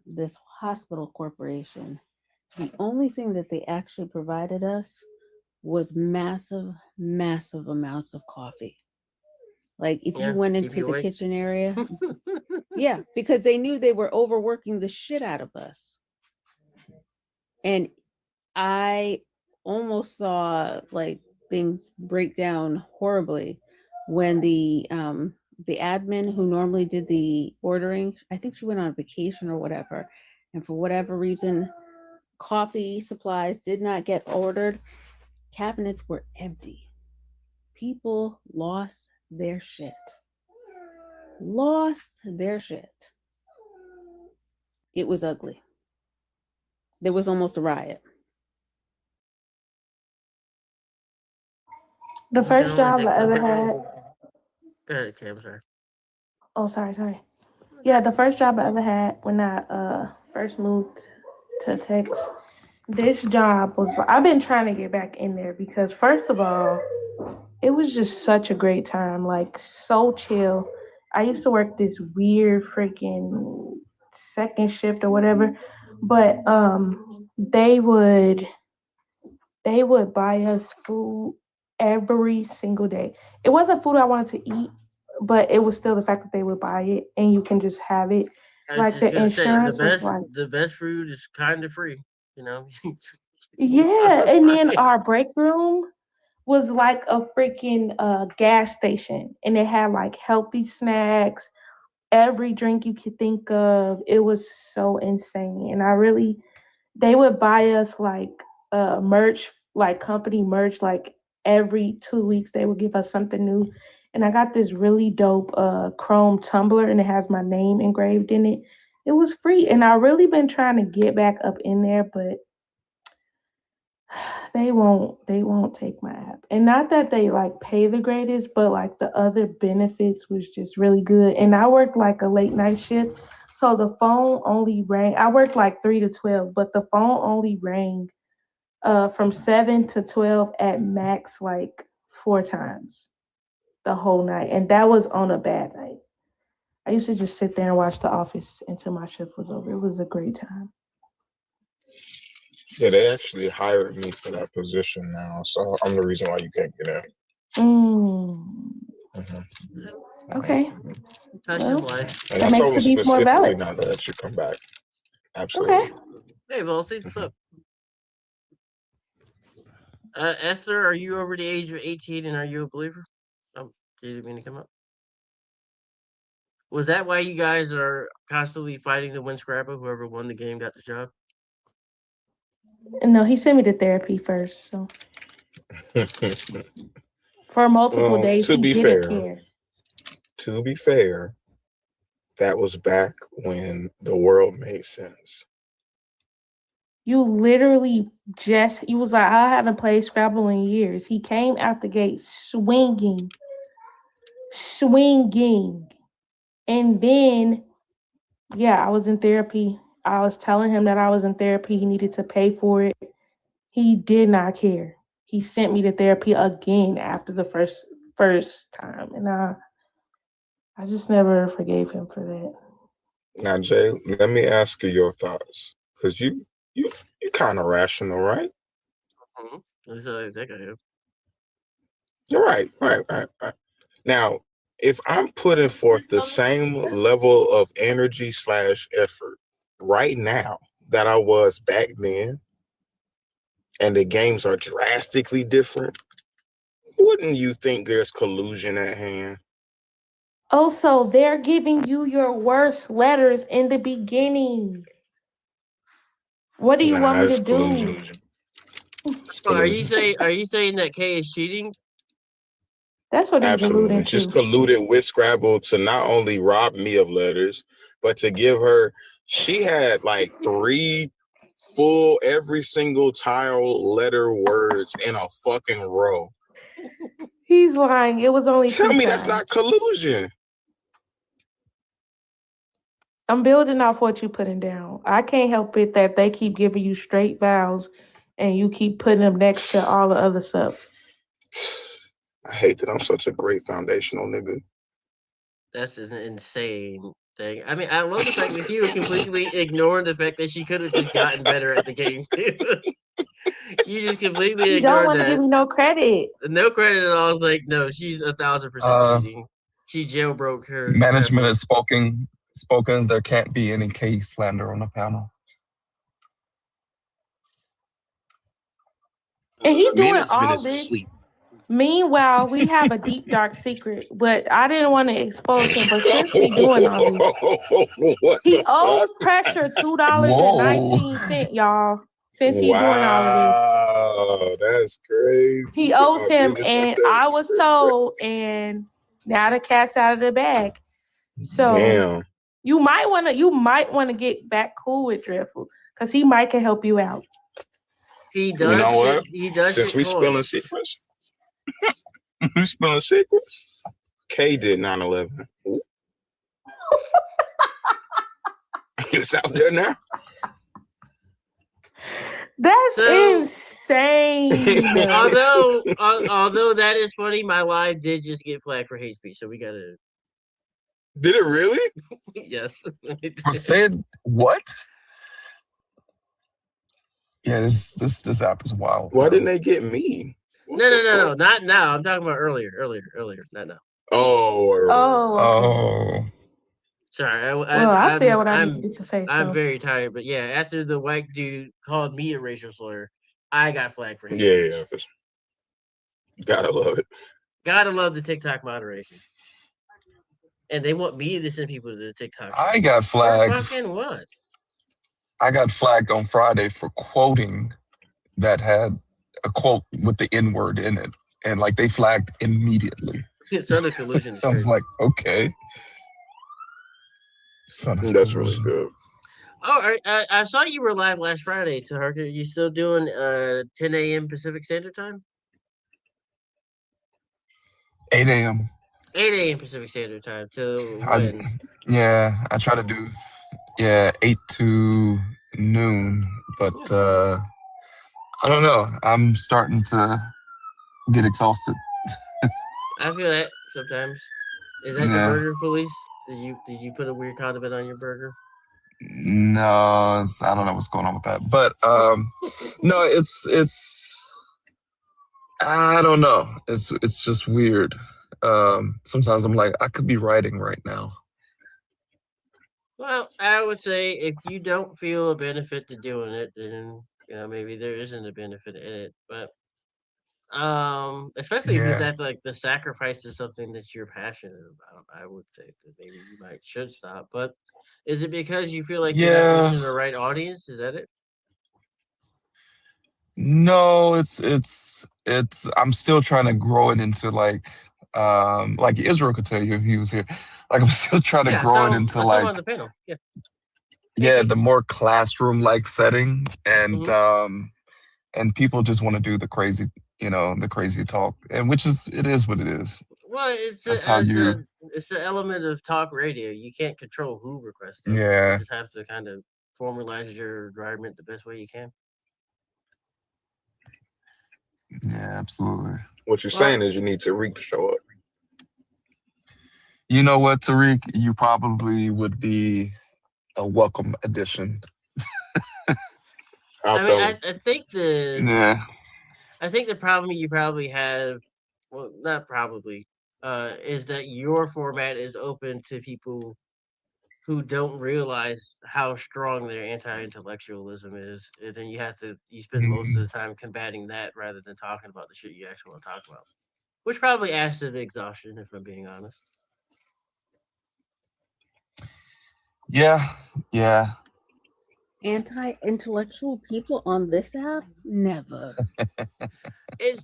this hospital corporation, the only thing that they actually provided us was massive amounts of coffee. Like if you went into the kitchen area, yeah, because they knew they were overworking the shit out of us. And I almost saw like things break down horribly when the admin who normally did the ordering, I think she went on vacation or whatever, and for whatever reason, coffee supplies did not get ordered. Cabinets were empty. People lost their shit. It was ugly. There was almost a riot. The first job I ever had. Go ahead, Cam, sorry. Oh, sorry. Yeah, the first job I ever had when I first moved to Texas. This job was, I've been trying to get back in there because first of all, it was just such a great time, like so chill. I used to work this weird freaking second shift or whatever, but they would buy us food every single day. It wasn't food I wanted to eat, but it was still the fact that they would buy it and you can just have it. Like the insurance was like the best food is kind of free, you know. yeah, and then our break room was like a freaking gas station, and it had like healthy snacks, every drink you could think of. It was so insane, and they would buy us like merch, like company merch, like every 2 weeks they would give us something new. And I got this really dope chrome tumbler, and it has my name engraved in it. It was free, and I really been trying to get back up in there, but they won't take my app. And not that they like pay the greatest, but like the other benefits was just really good. And I worked like a late night shift. So the phone only rang. I worked like 3 to 12, but the phone only rang from 7 to 12 at max, like 4 times the whole night. And that was on a bad night. I used to just sit there and watch The Office until my shift was over. It was a great time. Yeah, they actually hired me for that position now, so I'm the reason why you can't get in. Okay. Well, life. And I told them specifically not to let you come back. Absolutely. Okay. Hey, Volsey, what's up? Esther, are you over the age of 18 and are you a believer? Oh, did you mean to come up? Was that why you guys are constantly fighting to win Scrabble? Whoever won the game got the job? No, he sent me to therapy first. So for multiple days, to he be didn't fair, care. that was back when the world made sense. You literally he was like, I haven't played Scrabble in years. He came out the gate swinging. And then, yeah, I was in therapy. I was telling him that I was in therapy. He needed to pay for it. He did not care. He sent me to therapy again after the first time. And I just never forgave him for that. Now, Jay, let me ask you your thoughts, because you kind of rational, right? You're right. Now, if I'm putting forth the same level of energy / effort right now that I was back then, and the games are drastically different, wouldn't you think there's collusion at hand? Also, they're giving you your worst letters in the beginning. What do you want me to do? Are you saying that Kay is cheating? That's what he's Absolutely. alluding She's to. colluded with Scrabble to not only rob me of letters, but to give her, she had like 3 full every single tile letter words in a fucking row. He's lying. It was only Tell 2 me times. that's not collusion. I'm building off what you're putting down. I can't help it that they keep giving you straight vowels and you keep putting them next to all the other stuff. I hate that I'm such a great foundational nigga. That's an insane thing. I mean, I love the fact that you were completely ignoring the fact that she could have just gotten better at the game. You just completely You don't ignored want to that. give me no credit. No credit at all. I was like, no, she's 1,000% cheating. She jailbroke her. Management has spoken. There can't be any case slander on the panel. And he doing all this. Asleep. Meanwhile, we have a deep dark secret, but I didn't want to expose him. But since we doing all this, he owes Pressure $2.19, y'all. Since he doing all of this. Wow, that's crazy. He owes him, and I was told, and now the cat's out of the bag. So damn. You might want to get back cool with Dreadful because he might can help you out. He does. You know what? He does. Since we spilling secrets, K did 9/11. It's out there now. That's insane. although that is funny, my live did just get flagged for hate speech, so we gotta. Did it really? Yes. Said what? Yeah, this app is wild. Why didn't they get me? No, not now. I'm talking about earlier, not now. Oh. Sorry, I said what I needed to say. I'm very tired, but yeah, after the white dude called me a racial slur, I got flagged for hate speech. Yeah. Gotta love it. Gotta love the TikTok moderation. And they want me to send people to the TikTok. I got flagged. For fucking what? I got flagged on Friday for quoting that had a quote with the N-word in it. And like they flagged immediately. Son of collusion. I was like, okay. That's really good. All right. I saw you were live last Friday, Taharka. Are you still doing 10 a.m. Pacific Standard Time? 8 a.m. 8 a.m. Pacific Standard Time. To when? I try to do 8 to noon, but I don't know. I'm starting to get exhausted. I feel that sometimes. Is that the burger police? Did you put a weird condiment on your burger? No, I don't know what's going on with that. But no, it's I don't know. It's just weird. Sometimes I'm like, I could be writing right now. Well, I would say if you don't feel a benefit to doing it, then maybe there isn't a benefit in it. But especially if it's at like the sacrifice of something that you're passionate about, I would say that maybe you should stop. But is it because you feel like you're not reaching the right audience? Is that it? No, I'm still trying to grow it into like Israel could tell you if he was here. Like I'm still trying to grow it into like on the panel. the more classroom like setting, and and people just want to do the crazy, the crazy talk, and it is what it is. Well, it's the element of talk radio. You can't control who requests stuff. Yeah. You just have to kind of formalize your environment the best way you can. Yeah, absolutely. What you're saying is you need Tariq to show up. You know what, Tariq? You probably would be a welcome addition. I think I think the problem you probably have, well, not probably, is that your format is open to people who don't realize how strong their anti-intellectualism is, and then you spend most of the time combating that rather than talking about the shit you actually want to talk about, which probably adds to the exhaustion, if I'm being honest. Yeah. Anti-intellectual people on this app? Never. It's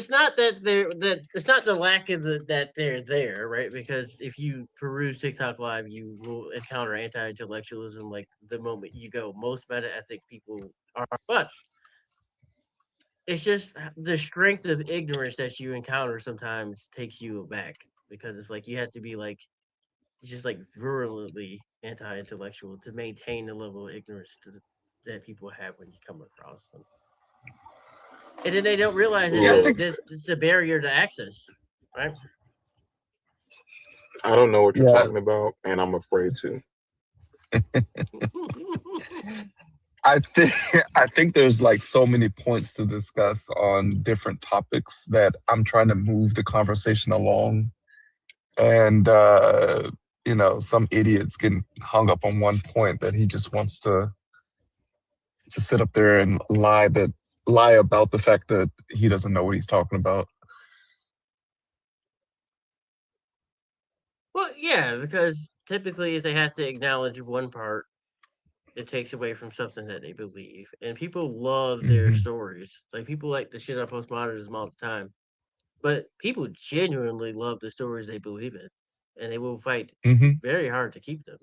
not that it's not the lack of that they're there, right? Because if you peruse TikTok Live, you will encounter anti-intellectualism like the moment you go. Most meta-ethic people are, but it's just the strength of ignorance that you encounter sometimes takes you aback, because it's like you have to be like just like virulently anti-intellectual to maintain the level of ignorance that people have when you come across them. And then they don't realize it's a barrier to access, right? I don't know what you're talking about, and I'm afraid to. I think there's like so many points to discuss on different topics that I'm trying to move the conversation along, and some idiots getting hung up on one point that he just wants to sit up there and lie about the fact that he doesn't know what he's talking about. Well, yeah, because typically if they have to acknowledge one part, it takes away from something that they believe. And people love their stories. Like people like the shit on postmodernism all the time. But people genuinely love the stories they believe in. And they will fight very hard to keep them.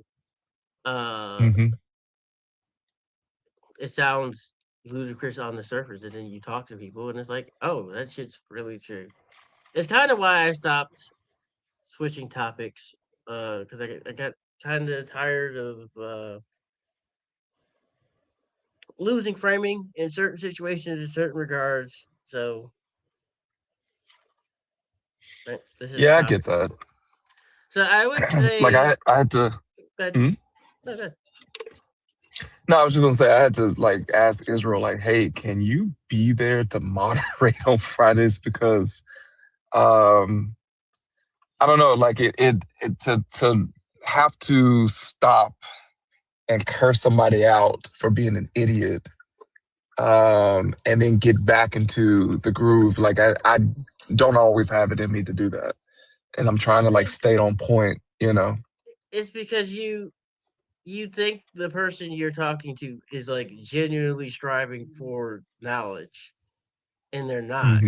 It sounds ludicrous on the surface, and then you talk to people and it's like, oh, that shit's really true. It's kind of why I stopped switching topics, because I got kind of tired of losing framing in certain situations, in certain regards. So, right, this is I get that. So I would say, like I had to. No, I was just gonna say I had to like ask Israel, like, hey, can you be there to moderate on Fridays? Because I don't know, like it to have to stop and curse somebody out for being an idiot, and then get back into the groove. Like I don't always have it in me to do that, and I'm trying to like stay on point. It's because you think the person you're talking to is like genuinely striving for knowledge, and they're not.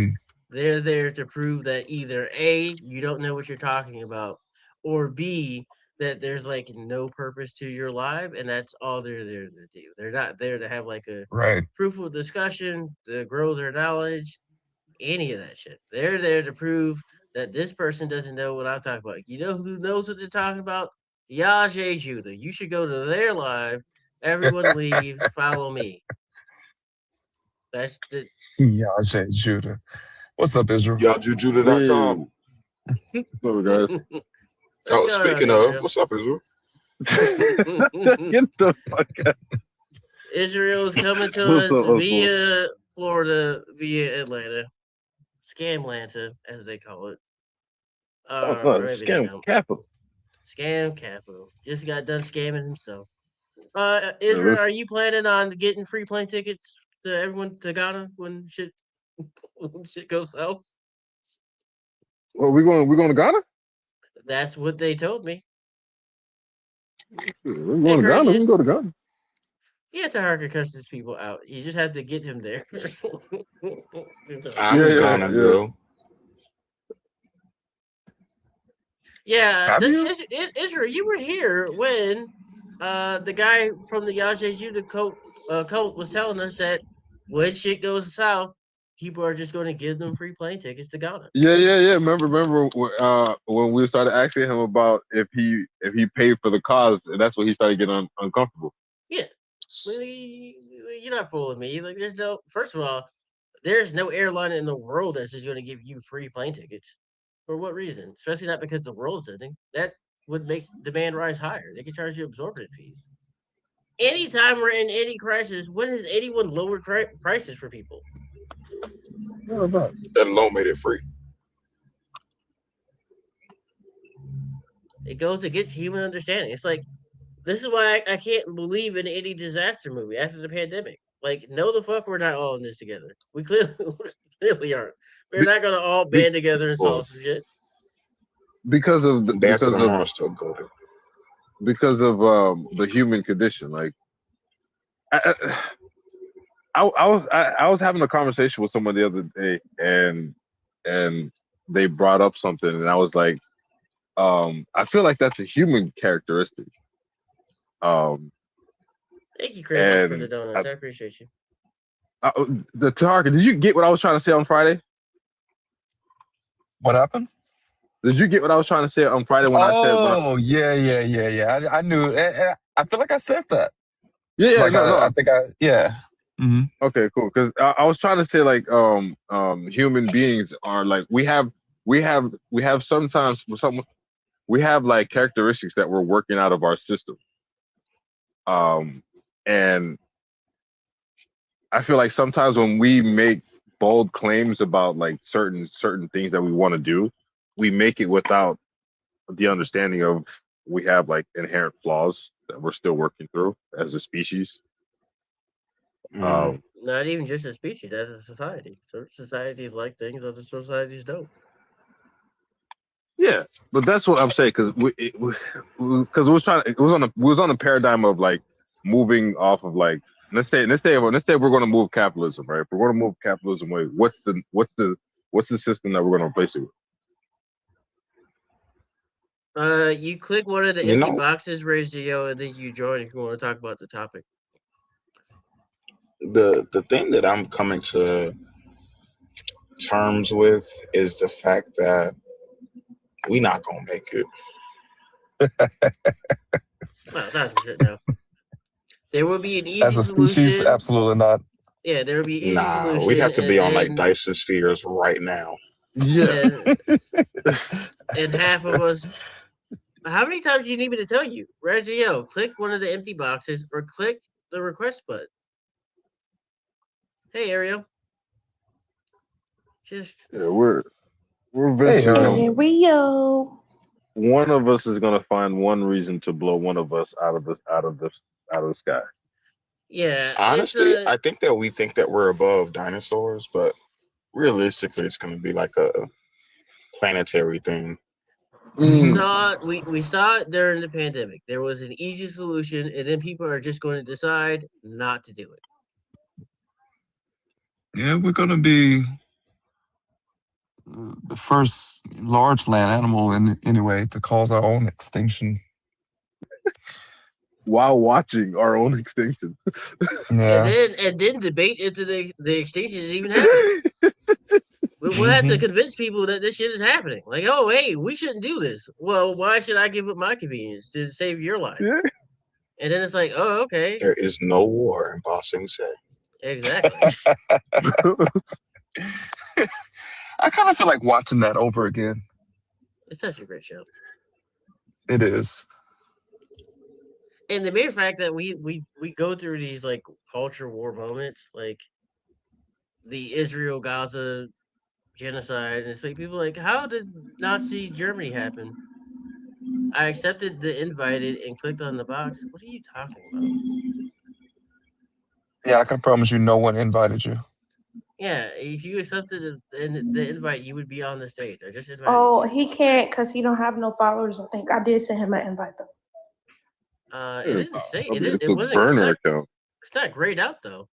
They're there to prove that either A, you don't know what you're talking about, or B, that there's like no purpose to your life, and that's all they're there to do. They're not there to have like a fruitful discussion, to grow their knowledge, any of that shit. They're there to prove that this person doesn't know what I'm talking about. You know who knows what they're talking about? B.A.A.S.H. Judah. You should go to their live. Everyone leave. Follow me. That's the B.A.A.S.H. Judah. What's up, Israel? YahJujudah.com. What's up, guys? Oh, speaking of, what's up, Israel? Get the fuck out. Israel's coming to us via Florida, via Atlanta. Scamlanta, as they call it. Scam capital. Scam capital. Just got done scamming himself. Israel, are you planning on getting free plane tickets to everyone to Ghana when shit goes south? Well, we're going to Ghana? That's what they told me. We're going to Ghana. We can go to Ghana. Yeah, Taharka cusses people out. You just have to get him there. I'm gonna go. Yeah, Israel, you were here when the guy from the Yajay Judah cult was telling us that when shit goes south, people are just going to give them free plane tickets to Ghana. Yeah. Remember when we started asking him about if he paid for the cause, and that's when he started getting uncomfortable. Yeah, you're not fooling me. Like, there's no. First of all, there's no airline in the world that's just going to give you free plane tickets. For what reason? Especially not because the world's ending. That would make demand rise higher. They could charge you absorbent fees. Anytime we're in any crisis, when has anyone lowered prices for people? That alone made it free. It goes against human understanding. It's like, this is why I can't believe in any disaster movie after the pandemic. Like, no, the fuck, we're not all in this together. We clearly aren't. We're not gonna all band together and solve some shit. Because of the human condition. Like, I was having a conversation with someone the other day, and they brought up something, and I was like, I feel like that's a human characteristic. Thank you, Chris, for the donuts. I appreciate you. The Taharka, did you get what I was trying to say on Friday? What happened? Did you get what I was trying to say on Friday when I said? Oh, yeah. I knew. I feel like I said that. Yeah, like no. I think yeah. Mm-hmm. Okay, cool. Because I was trying to say, like, human beings are like we have sometimes we have like characteristics that we're working out of our system. And I feel like sometimes when we make bold claims about like certain things that we want to do, we make it without the understanding of we have like inherent flaws that we're still working through as a species. Not even just a species, as a society. Certain societies like things, other societies don't. Yeah, but that's what I'm saying, because it was on a paradigm of like moving off of like let's say we're going to move capitalism, right? If we're going to move capitalism away, what's the system that we're going to replace it with? You click one of the empty boxes, raise the yo, and then you join if you want to talk about the topic. The thing that I'm coming to terms with is the fact that we not gonna make it. Well, that's shit now. There will be an easy as a solution. Species, absolutely not. Yeah, there will be easy solution. We'd have to be on like Dyson spheres right now. Yeah. And half of us. How many times do you need me to tell you? Razio, click one of the empty boxes or click the request button. Hey, Ariel. We're eventually Ariel. One of us is gonna find one reason to blow one of us out of the sky. Yeah. Honestly, I think that we think that we're above dinosaurs, but realistically, it's going to be like a planetary thing. We saw it during the pandemic. There was an easy solution, and then people are just going to decide not to do it. Yeah, we're going to be the first large land animal anyway to cause our own extinction. While watching our own extinction. Yeah. And then debate into the extinction is even happening. We'll have to convince people that this shit is happening. Like, oh, hey, we shouldn't do this. Well, why should I give up my convenience to save your life? Yeah. And then it's like, oh, okay. There is no war in Ba Sing Se. Exactly. I kind of feel like watching that over again. It's such a great show. It is. And the mere fact that we go through these like culture war moments, like the Israel-Gaza genocide, and it's like people like, how did Nazi Germany happen? I accepted the invite and clicked on the box. What are you talking about? Yeah, I can promise you no one invited you. Yeah, if you accepted the invite, you would be on the stage. I just invited you. He can't because he don't have no followers. I think I did send him an invite though. It didn't say it. It's a burner account. It's not grayed out though.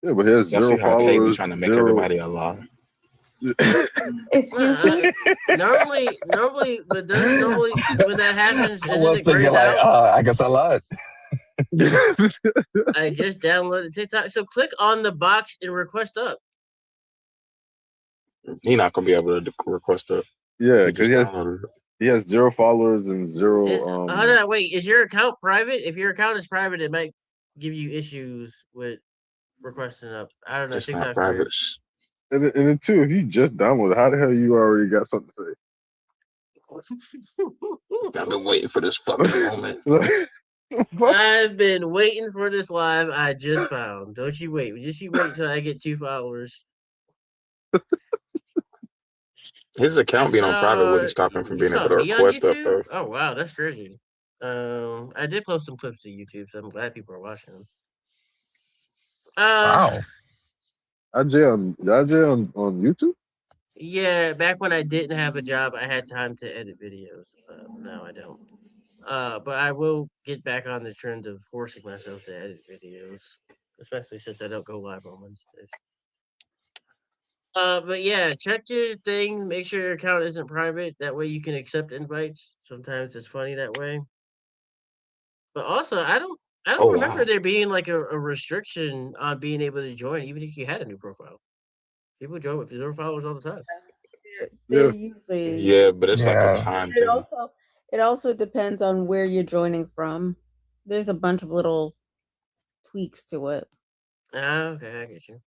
Yeah, but he has Y'all see zero how KB followers. trying to make everybody a lie. Excuse me? Normally, but doesn't normally when that happens, I isn't was it thinking grayed like, out? I guess I lied. I just downloaded TikTok. So click on the box and request up. He not gonna be able to request up. Yeah, He because just he has 0 followers and zero. Hold on, wait. Is your account private? If your account is private, it might give you issues with requesting up. I don't know. It's not TikTok's weird. private. And then too, if you just downloaded, how the hell you already got something to say? I've been waiting for this fucking moment. I've been waiting for this live. I just found. Don't you wait. Just you wait till I get 2 followers. His account being on private wouldn't stop him from being able to request stuff though. Oh wow, that's crazy. I did post some clips to YouTube, so I'm glad people are watching them. Wow. IJ on YouTube? Yeah, back when I didn't have a job, I had time to edit videos. Now I don't. But I will get back on the trend of forcing myself to edit videos, especially since I don't go live on Wednesdays. But yeah, check your thing. Make sure your account isn't private. That way you can accept invites. Sometimes it's funny that way. But also, I don't remember there being like a restriction on being able to join, even if you had a new profile. People join with 0 followers all the time. They're usually but it's like a time thing. It also depends on where you're joining from. There's a bunch of little tweaks to it. Okay, I get you.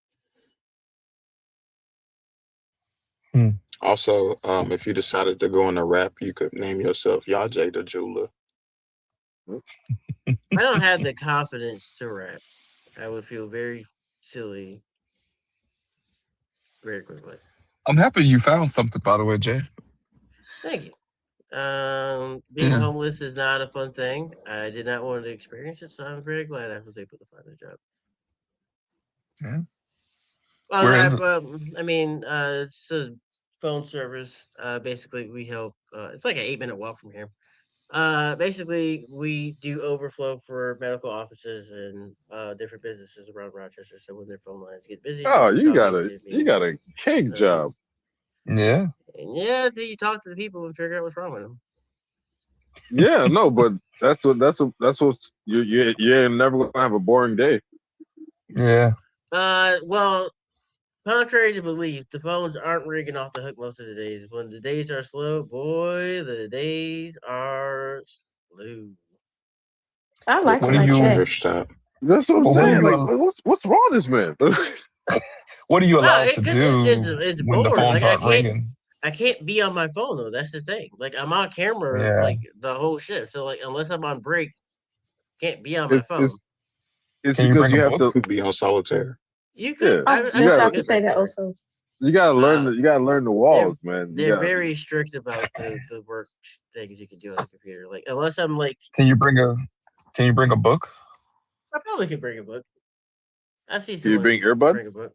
Also, if you decided to go into rap, you could name yourself Yaje the Jeweler. I don't have the confidence to rap. I would feel very silly very quickly. I'm happy you found something, by the way, Jay. Thank you. Being homeless is not a fun thing. I did not want to experience it, so I'm very glad I was able to find a job. Yeah. Well, Where is it? I mean, it's a phone service. Basically, we help. It's like an 8-minute walk from here. Basically, we do overflow for medical offices and different businesses around Rochester. So when their phone lines get busy, Oh, they you call got me a to be. cake job. Yeah. And yeah, so you talk to the people and figure out what's wrong with them. Yeah, no, but that's what you're never gonna have a boring day. Yeah. Well, contrary to belief, the phones aren't ringing off the hook most of the days. When the days are slow, boy, the days are slow. I like it like that. That's what I'm saying. Like, what's wrong with this man? What are you allowed to do it's when the bored. phones Like aren't ringing? I can't be on my phone though. That's the thing. Like I'm on camera Yeah. like the whole shift. So like unless I'm on break, can't be on my phone. It's Can you because bring you a have book? to be on solitaire. You could. I was just about to say that also. You gotta learn the walls, man. They're very strict about the work things you can do on a computer. Like unless I'm like, Can you bring a book? I probably could bring a book. I've seen Can you someone bring earbuds? bring a book.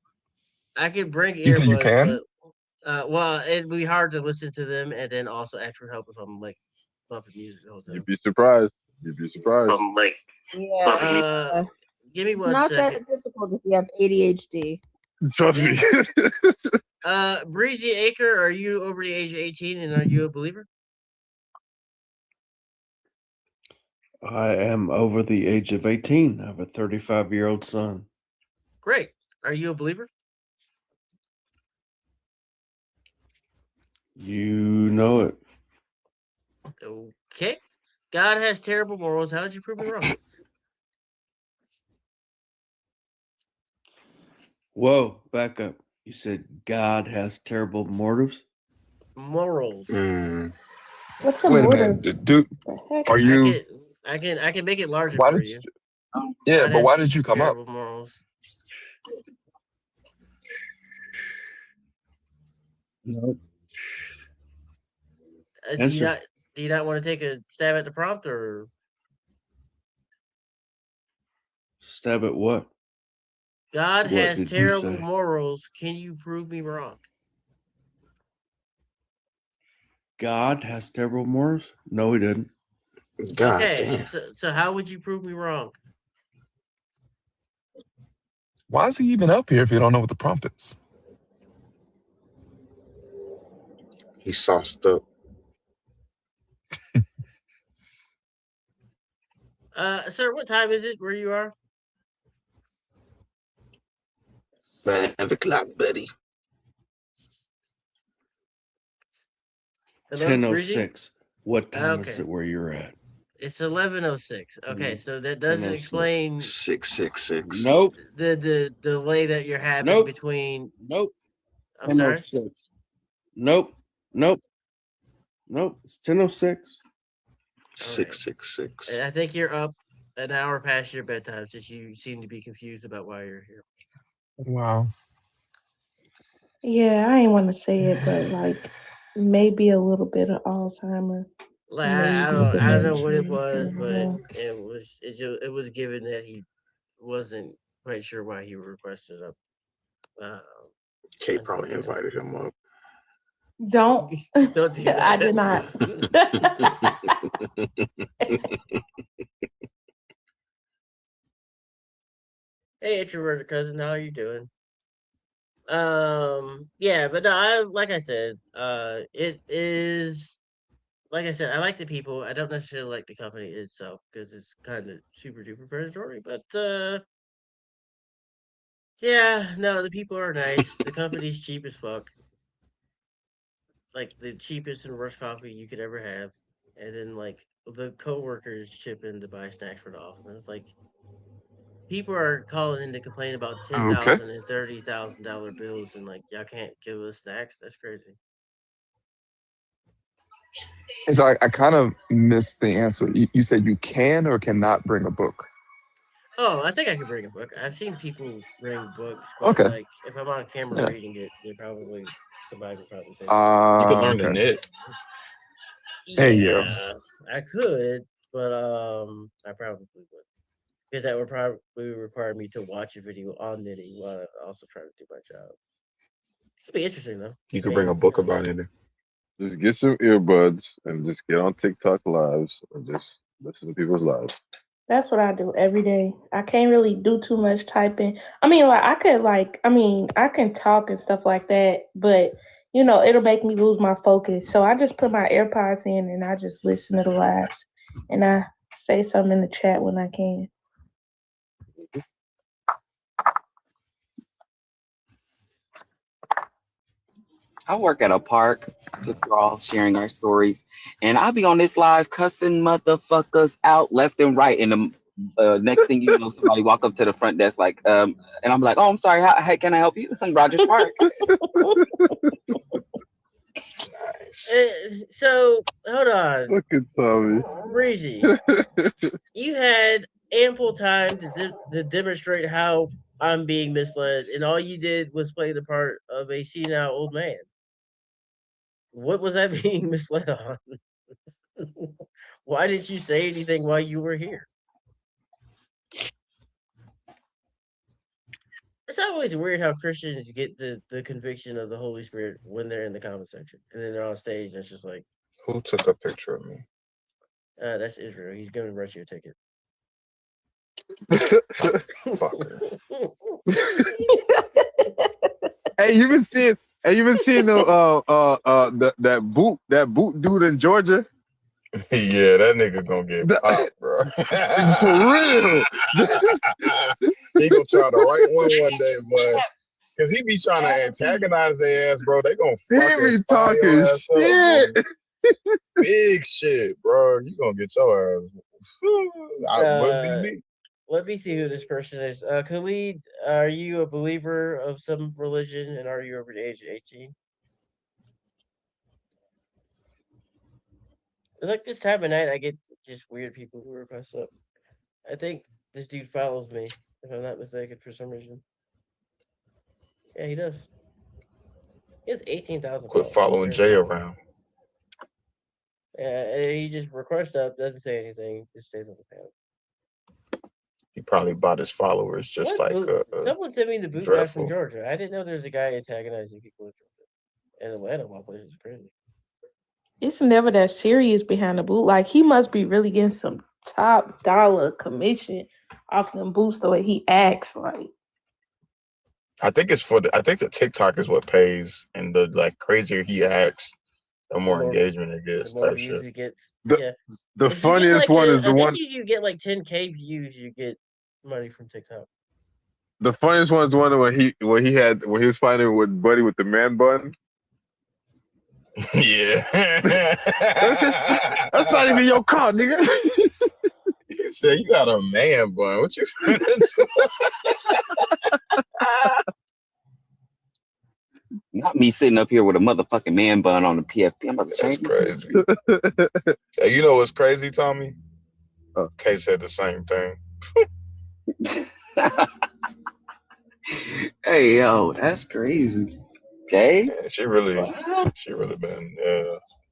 I could bring You said you earbuds, can? but well, it'd be hard to listen to them and then also ask for help if I'm like bumping music the whole time. You'd be surprised. I'm like, Yeah. give me It's one not second. that difficult if you have ADHD. Trust me. Breezy Acre, are you over the age of 18 and are you a believer? I am over the age of 18. I have a 35-year-old son. Great. Are you a believer? You know it. Okay. God has terrible morals. How did you prove me wrong? Whoa, back up. You said God has terrible motives? Morals. What's a Wait a motive? minute, dude. Are you? I can make it larger Why for did you. Yeah, God but has why did you come up? terrible morals. No. Do you not want to take a stab at the prompt or Stab at what? God What has did you terrible say? morals. Can you prove me wrong? God has terrible morals? No, he didn't. God Okay, damn. so how would you prove me wrong? Why is he even up here if you don't know what the prompt is? He's sauced up. Sir, what time is it where you are? 5 o'clock, buddy. 10:06. What time is it where you're at? It's 11:06. Okay, so that doesn't explain 666. Nope. The delay that you're having between. Nope. I'm sorry. 10:06. Nope. It's 10:06. 666. I think you're up an hour past your bedtime since you seem to be confused about why you're here. Wow. Yeah, I ain't want to say it, but like maybe a little bit of Alzheimer's. Like I don't know what it was, but it was given that he wasn't quite sure why he requested up. Kate probably invited him up. Don't do that. I did not. Hey, introverted cousin, how are you doing? Yeah, but no, like I said, it is. Like I said, I like the people. I don't necessarily like the company itself because it's kind of super duper predatory. But yeah, no, the people are nice. The company's cheap as fuck, like the cheapest and worst coffee you could ever have. And then like the coworkers chip in to buy snacks for the office. And it's like people are calling in to complain about $10,000 and $30,000 bills, and like y'all can't give us snacks. That's crazy. And so I kind of missed the answer. You said you can or cannot bring a book. Oh, I think I can bring a book. I've seen people bring books, but like if I'm on camera reading it, somebody would probably say you could learn the knit. Yeah, I could, but I probably would because that would probably require me to watch a video on knitting while I also try to do my job. It could be interesting though. You could bring a book about knitting. Just get some earbuds and just get on TikTok lives and just listen to people's lives. That's what I do every day. I can't really do too much typing. I mean, like I can talk and stuff like that, but it'll make me lose my focus. So I just put my AirPods in and I just listen to the lives, and I say something in the chat when I can. I work at a park, since we're all sharing our stories, and I'll be on this live cussing motherfuckers out left and right. And the next thing you know, somebody walk up to the front desk and I'm like, "Oh, I'm sorry. How can I help you?" I'm Rogers Park. Nice. So hold on. Look at Tommy. Breezy, you had ample time to demonstrate how I'm being misled, and all you did was play the part of a senile old man. What was that being misled on? Why didn't you say anything while you were here? It's always weird how Christians get the conviction of the Holy Spirit when they're in the comment section, and then they're on stage, and it's just like, who took a picture of me? That's Israel. He's gonna write you a ticket. Fucker. Hey, you been seeing that boot dude in Georgia? Yeah, that nigga gonna get popped, bro. For real. He gonna try the right one day, but because he be trying to antagonize their ass, bro. They gonna fucking fire your ass up, bro. Big shit, bro. You gonna get your ass. Wouldn't be me. Let me see who this person is. Khalid, are you a believer of some religion, and are you over the age of 18? Like this time of night, I get just weird people who request up. I think this dude follows me, if I'm not mistaken, for some reason. Yeah, he does. He has 18,000. Quit following Jay around. Yeah, he just requests up, doesn't say anything, just stays on the panel. He probably bought his followers just someone sent me the boot guy from Georgia. I didn't know there was a guy antagonizing people in Georgia. And Atlanta, my place is crazy. It's never that serious behind the boot. Like he must be really getting some top dollar commission off them boots the way he acts. Like I think the TikTok is what pays, and the like crazier he acts, the more engagement it gets. The more type views shit. it gets. The If funniest one is the one. If you get like 10K views, you get money from TikTok. The funniest one is one when he was fighting with Buddy with the man bun. Yeah. That's not even your car, nigga. You said you got a man bun. What you finna do? Not me sitting up here with a motherfucking man bun on the PFP. I'm about to change. That's crazy. Hey, you know what's crazy, Tommy? Kay said the same thing. Hey, yo, that's crazy. Okay. Yeah, she really been.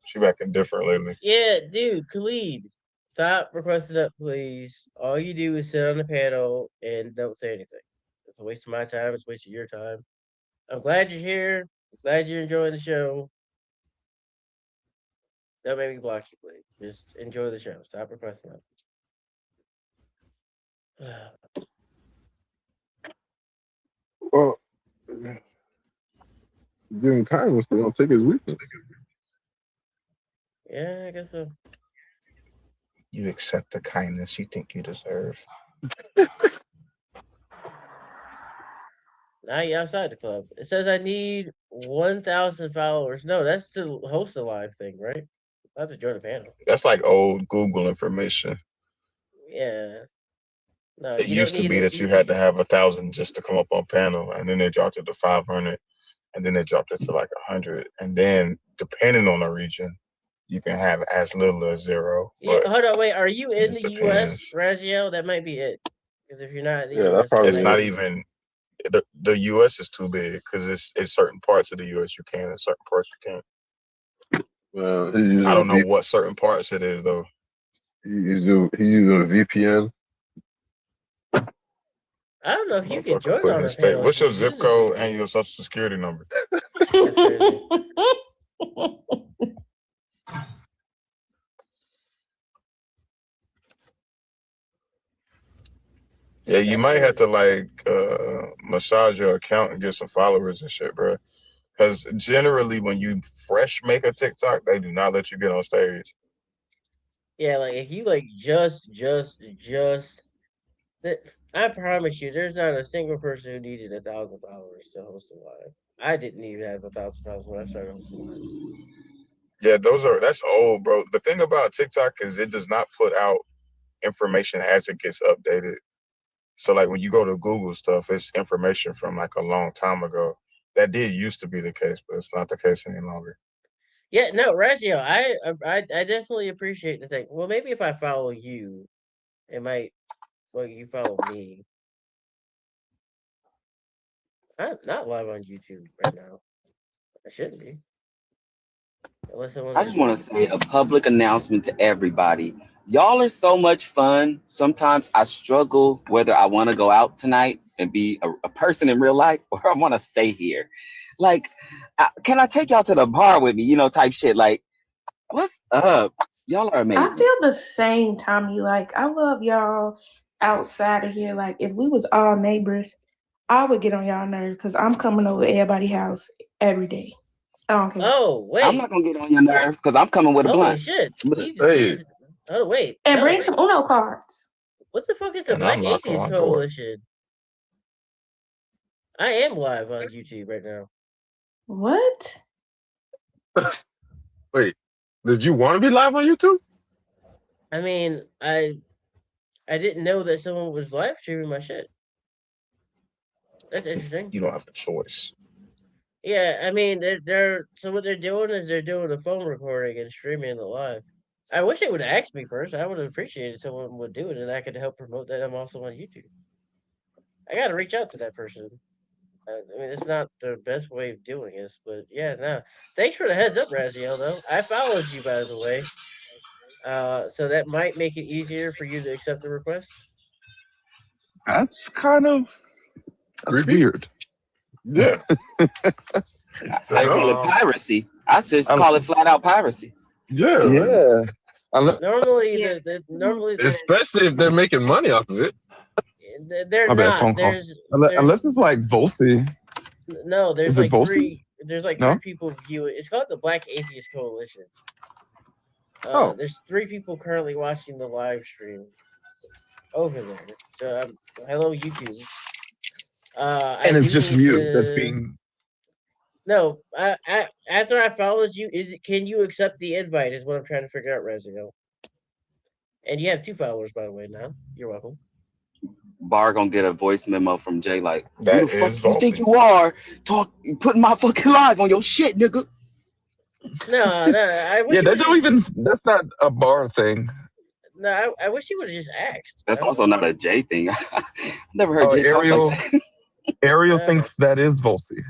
She acting different lately. Yeah, dude, Khalid, stop requesting up, please. All you do is sit on the panel and don't say anything. It's a waste of my time. It's a waste of your time. I'm glad you're here. I'm glad you're enjoying the show. Don't make me block you, please. Just enjoy the show. Stop requesting up. Well, giving kindness, they don't take his weakness. Yeah, I guess so. You accept the kindness you think you deserve. Now you're outside the club. It says I need 1,000 followers. No, that's to host a live thing, right? Not to join a panel. That's like old Google information. Yeah. No, it used to be that you had to have 1,000 just to come up on panel, and then they dropped it to 500, and then they dropped it to like 100, and then depending on the region, you can have as little as 0. Yeah, hold on, wait. Are you in the U.S., Raziel? That might be it. Because if you're not in the U.S., it's not even. The U.S. is too big because it's certain parts of the U.S. you can, and certain parts you can't. Well, I don't know what certain parts it is though. He's using a VPN. I don't know if you can join on a panel. What's your zip code and your social security number? That's crazy. Yeah, you might have to like massage your account and get some followers and shit, bro. Because generally, when you fresh make a TikTok, they do not let you get on stage. Yeah, like if you like just. I promise you, there's not a single person who needed 1,000 followers to host a live. I didn't even have 1,000 followers when I started hosting lives. Yeah, that's old, bro. The thing about TikTok is it does not put out information as it gets updated. So like when you go to Google stuff, it's information from like a long time ago. That did used to be the case, but it's not the case any longer. Yeah, no, Razio, I definitely appreciate the thing. Well, maybe if I follow you, it might. Well, you follow me. I'm not live on YouTube right now. I shouldn't be. I just want to say a public announcement to everybody. Y'all are so much fun. Sometimes I struggle whether I want to go out tonight and be a person in real life or I want to stay here. Like, can I take y'all to the bar with me? You know, type shit. Like, what's up? Y'all are amazing. I feel the same, Tommy. Like, I love y'all outside of here. Like, if we was all neighbors, I would get on y'all nerves because I'm coming over to everybody's house every day. I don't care. Oh, wait. I'm not going to get on your nerves because I'm coming with a blunt. Holy shit. Hey. Oh, wait. And bring some Uno cards. What the fuck is the Black Atheist Coalition? I am live on YouTube right now. What? Wait, did you want to be live on YouTube? I mean, I didn't know that someone was live streaming my shit. That's interesting. You don't have a choice. Yeah, I mean, so what they're doing is they're doing a phone recording and streaming it live. I wish they would have asked me first. I would have appreciated someone would do it, and I could help promote that I'm also on YouTube. I got to reach out to that person. I mean, it's not the best way of doing this, but yeah, no. Thanks for the heads up, Raziel, though. I followed you, by the way. So that might make it easier for you to accept the request. That's weird. Yeah. I call it piracy. I just call it flat out piracy. Yeah. Normally, especially if they're making money off of it. They're not. There's unless it's like Volsi. No, there's Is like it Volsi? three. There's like No? 3 people viewing. It's called the Black Atheist Coalition. Oh. There's 3 people currently watching the live stream over there. So hello YouTube. And it's just you that's being. No, after I followed you, can you accept the invite? Is what I'm trying to figure out, Rezigo. And you have 2 followers, by the way. Now you're welcome. Bar gonna get a voice memo from Jay like, That "Who the fuck is you think Volsi. you are? Putting my fucking live on your shit, nigga." No, I wish. Yeah, that don't even. That's not a bar thing. No, I wish he would have just asked. That's also not a Jay thing. I've never heard Jay Ariel, talk like that. Ariel thinks that is Volsi.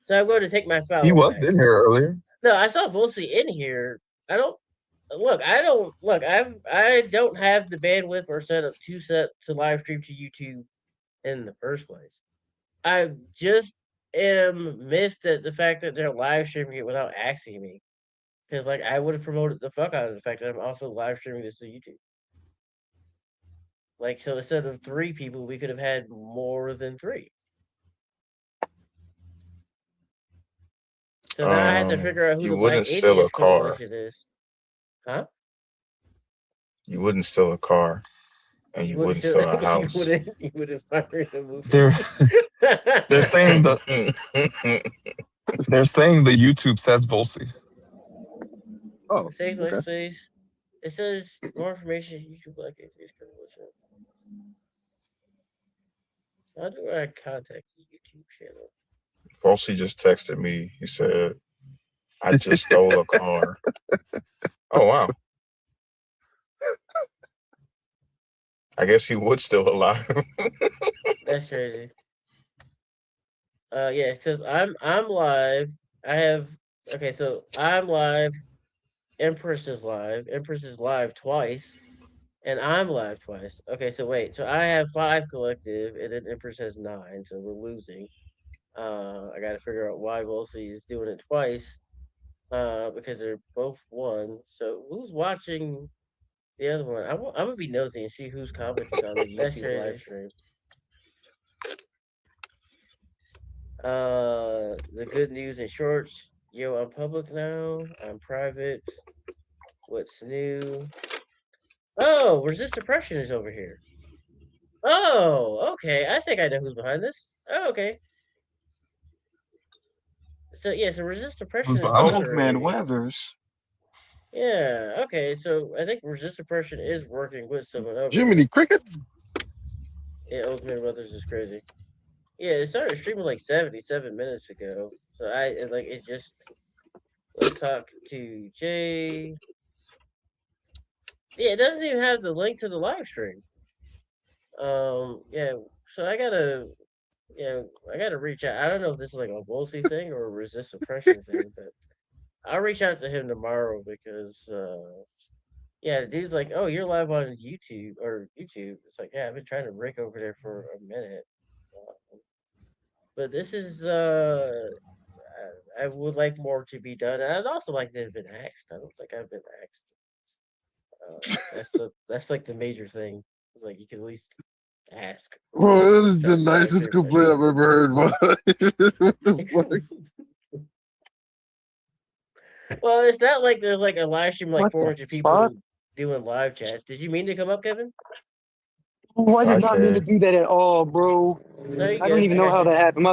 So I'm going to take my follow. He was in here earlier. No, I saw Volsi in here. I don't have the bandwidth or setup to live stream to YouTube in the first place. I just am miffed at the fact that they're live streaming it without asking me. Because like I would have promoted the fuck out of the fact that I'm also live streaming this to YouTube. Like, so instead of 3 people, we could have had more than 3. So now I have to figure out who You the wouldn't Black steal a Atheist car. Coalition is. Huh? You wouldn't steal a car, and you wouldn't steal a house. You wouldn't fire the movie. They're saying they're saying the YouTube says Volsi. Oh, okay. It says more information. YouTube Black Atheist Coalition. How do I contact the YouTube channel? Volsi just texted me. He said, "I just stole a car." Oh wow. I guess he would still alive. That's crazy. Yeah, it says I'm live. So I'm live. Empress is live. Empress is live twice. And I'm live twice. Okay, so wait. So I have 5 collective, and then Empress has 9, so we're losing. I gotta figure out why Volsi is doing it twice. Because they're both 1. So who's watching the other one? I'm gonna be nosy and see who's commenting on the YouTube live stream. The good news in shorts. Yo, I'm public now. I'm private. What's new? Oh, Resist Oppression is over here. Oh, okay. I think I know who's behind this. Oh, okay. So yeah, so Resist Oppression is Oakman Weathers. Yeah, okay. So I think Resist Oppression is working with someone over Jiminy Cricket. Yeah, Oakman Weathers is crazy. Yeah, it started streaming like 77 minutes ago. So it just let's talk to Jay. Yeah, it doesn't even have the link to the live stream. Yeah, so I gotta reach out. I don't know if this is like a Volsi thing or a Resist Oppression thing, but I'll reach out to him tomorrow because the dude's like, "Oh, you're live on YouTube or YouTube." It's like, yeah, I've been trying to break over there for a minute, but this is I would like more to be done, and I'd also like to have been asked. I don't think I've been asked. That's like the major thing. It's like you can at least ask. Well, this is the nicest complaint I've ever heard. What the fuck? Well, it's not like there's like a live stream like 400 people doing live chats. Did you mean to come up, Kevin? Oh, I did not mean to do that at all, bro. No, I don't even know how that happened.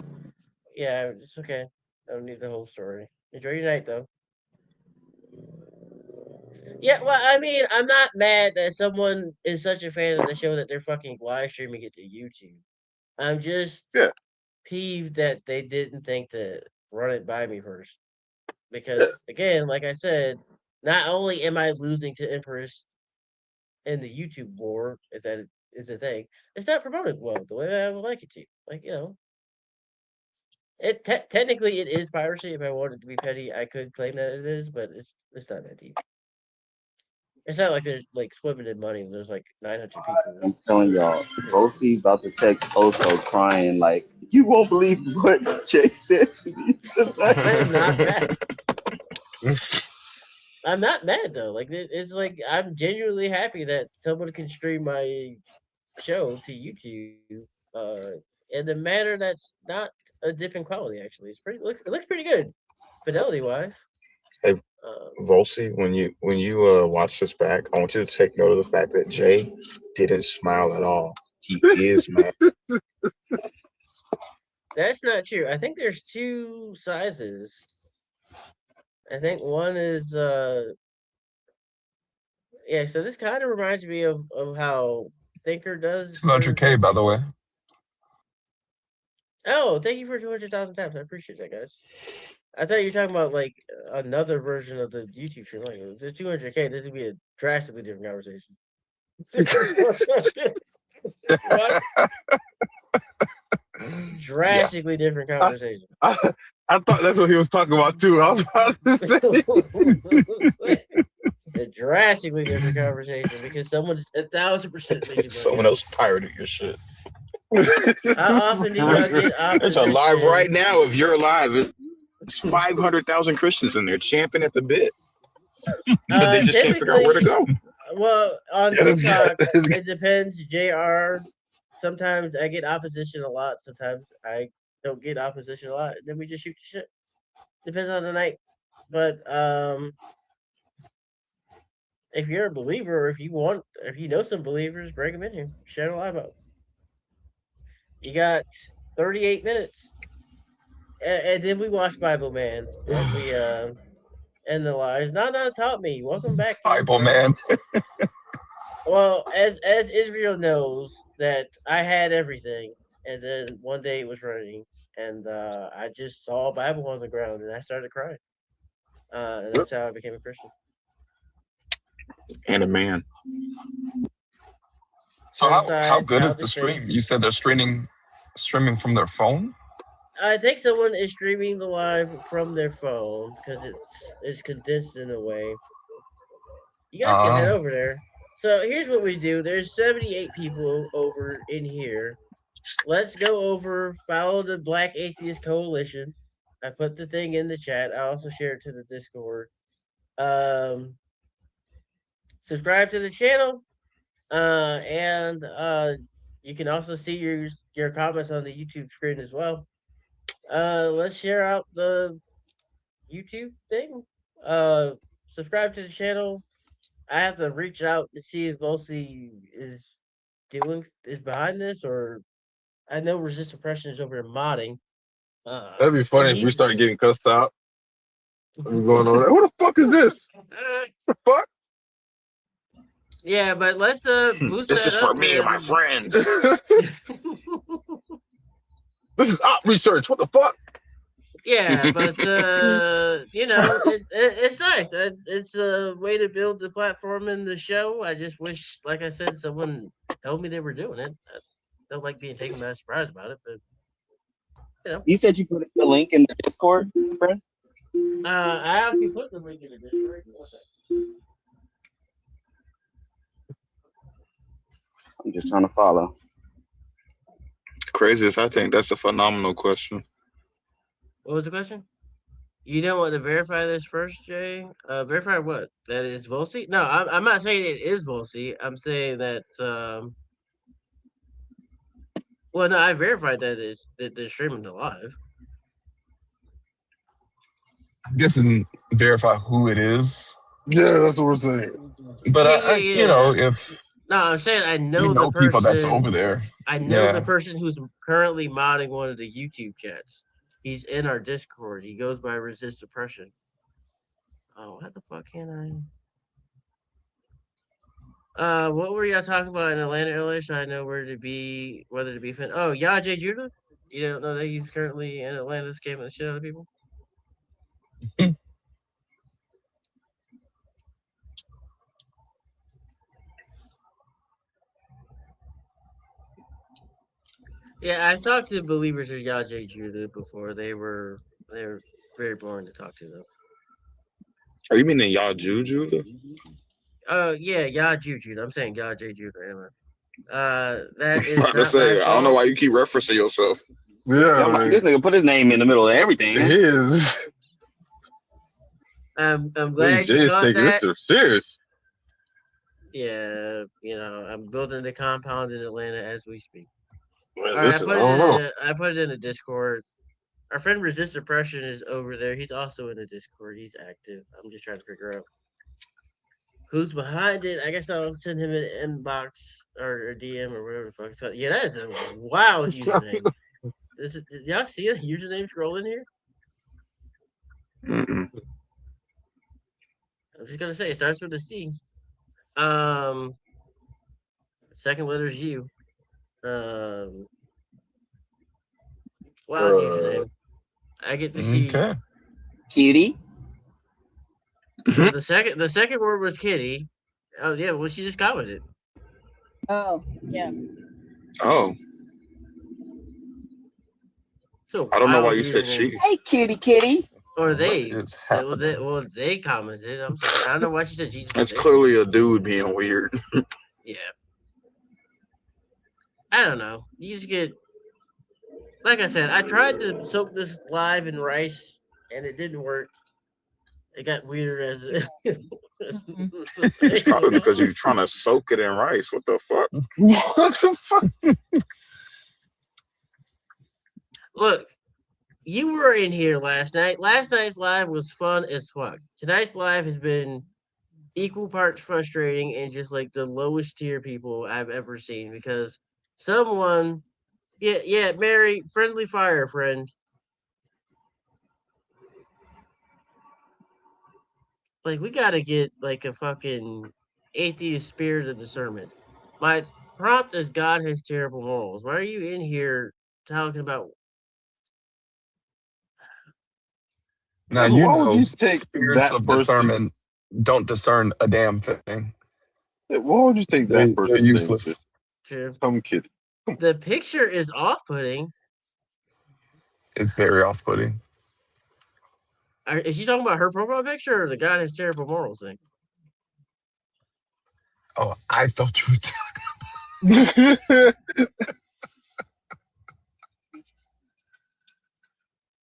Yeah, it's okay. I don't need the whole story. Enjoy your night, though. Yeah, well, I mean, I'm not mad that someone is such a fan of the show that they're fucking live streaming it to YouTube. I'm just peeved that they didn't think to run it by me first. Because, again, like I said, not only am I losing to Empress in the YouTube war, if that is a thing, it's not promoted well the way I would like it to. Like, technically it is piracy. If I wanted to be petty, I could claim that it is, but it's not that deep. It's not like there's like swimming in money. There's like 900 people. I'm telling y'all, Volsi about to text Oso crying like, "You won't believe what Jay said to me tonight." I'm not mad. I'm not mad though. Like it's like I'm genuinely happy that someone can stream my show to YouTube in a manner that's not a dip in quality. Actually, it looks pretty good, fidelity wise. Hey, Volsi, when you watch this back, I want you to take note of the fact that Jay didn't smile at all. He is mad. That's not true. I think there's two sizes. I think one is yeah, so this kind of reminds me of how Thinker does 200K, by the way. Oh, thank you for 200,000 taps. I appreciate that, guys. I thought you were talking about like another version of the YouTube stream. Like the 200K, this would be a drastically different conversation. What? Drastically different conversation. I thought that's what he was talking about too. I was about to say. A drastically different conversation because someone's 1,000% someone else pirated your shit. How often do you guys get It's a live right now. If you're alive, it's 500,000 Christians in there champing at the bit. But they just can't figure out where to go. Well, on TikTok, it depends. JR, sometimes I get opposition a lot. Sometimes I don't get opposition a lot. Then we just shoot the shit. Depends on the night. But if you're a believer, or if you know some believers, bring them in here. Share the live out. You got 38 minutes. And then we watch Bible Man as we end the lives. Not taught me. Welcome back, Bible Man. Well, as Israel knows that I had everything, and then one day it was raining, and I just saw a Bible on the ground, and I started crying. And that's how I became a Christian. And a man. So how good is the stream? You said they're streaming from their phone? I think someone is streaming the live from their phone because it's condensed in a way. You guys can head over there. So here's what we do. There's 78 people over in here. Let's go over, follow the Black Atheist Coalition. I put the thing in the chat. I also shared it to the Discord. Subscribe to the channel. And you can also see your comments on the YouTube screen as well. Let's share out the YouTube thing. Subscribe to the channel. I have to reach out to see if Volsi is behind this, or I know Resist Oppression is over there modding. That'd be funny if we started getting cussed out. I'm going over there. Who the fuck is this? The fuck? Yeah, but let's boost this that is for up me and my friends. This is op research. What the fuck? Yeah, but it's nice. It's a way to build the platform in the show. I just wish, like I said, someone told me they were doing it. I don't like being taken by surprise about it, but You said you put the link in the Discord, friend? I actually put the link in the Discord. I'm just trying to follow. Craziest, I think that's a phenomenal question. What was the question? You don't want to verify this first, Jay? Verify what? That is Volsi? No, I'm not saying it is Volsi. I'm saying that. Well, no, I verified that they're streaming it live. I'm guessing verify who it is. Yeah, that's what we're saying. But you know, if no, I'm saying I know the person, people that's over there. I know the person who's currently modding one of the YouTube chats. He's in our Discord. He goes by Resist Oppression. Oh, how the fuck can I? What were y'all talking about in Atlanta earlier? So I know whether to be. Oh, J. Judah. You don't know that he's currently in Atlanta scamming the shit out of people. Yeah, I've talked to believers of J. Judah before. They were very boring to talk to, though. Are you meaning Judah? Yeah, Judah. I'm saying J. Judah. Anyway. That is not to say, I don't know why you keep referencing yourself. Yeah, this nigga put his name in the middle of everything. He is. I'm glad Jay you is caught taking that. this serious. Yeah, I'm building the compound in Atlanta as we speak. Man, All right, listen, I don't know. I put it in the Discord. Our friend Resist Depression is over there. He's also in the Discord. He's active. I'm just trying to figure out who's behind it. I guess I'll send him an inbox or DM or whatever the fuck it's called. Yeah, that is a wild username. Did y'all see a username scrolling here? Mm-mm. I'm just gonna say it starts with a C. Second letter is U. Wild username. I get to see. Okay. Cutie. So the second word was kitty. Oh yeah, well she just commented. Oh, yeah. Oh. So I don't know why you said she. Hey, kitty. Or What they. is happening? Well, they commented. I'm sorry. I don't know why she said Jesus. That's clearly a dude being weird. Yeah. I don't know. You just get. Like I said, I tried to soak this live in rice, and it didn't work. It got weirder as it. It's probably because you're trying to soak it in rice. What the fuck? What the fuck? Look, you were in here last night. Last night's live was fun as fuck. Tonight's live has been equal parts frustrating and just like the lowest tier people I've ever seen because someone, yeah, Mary, friendly fire friend. Like we gotta get like a fucking atheist spirit of discernment. My prompt is God has terrible morals. Why are you in here talking about? Now Why would you take spirits that of person? discernment don't discern a damn thing. Why would you take that They're person's name useless. True. Some kid. The picture is off-putting. It's very off-putting. Is she talking about her profile picture or the God has terrible morals thing? Oh, I thought you were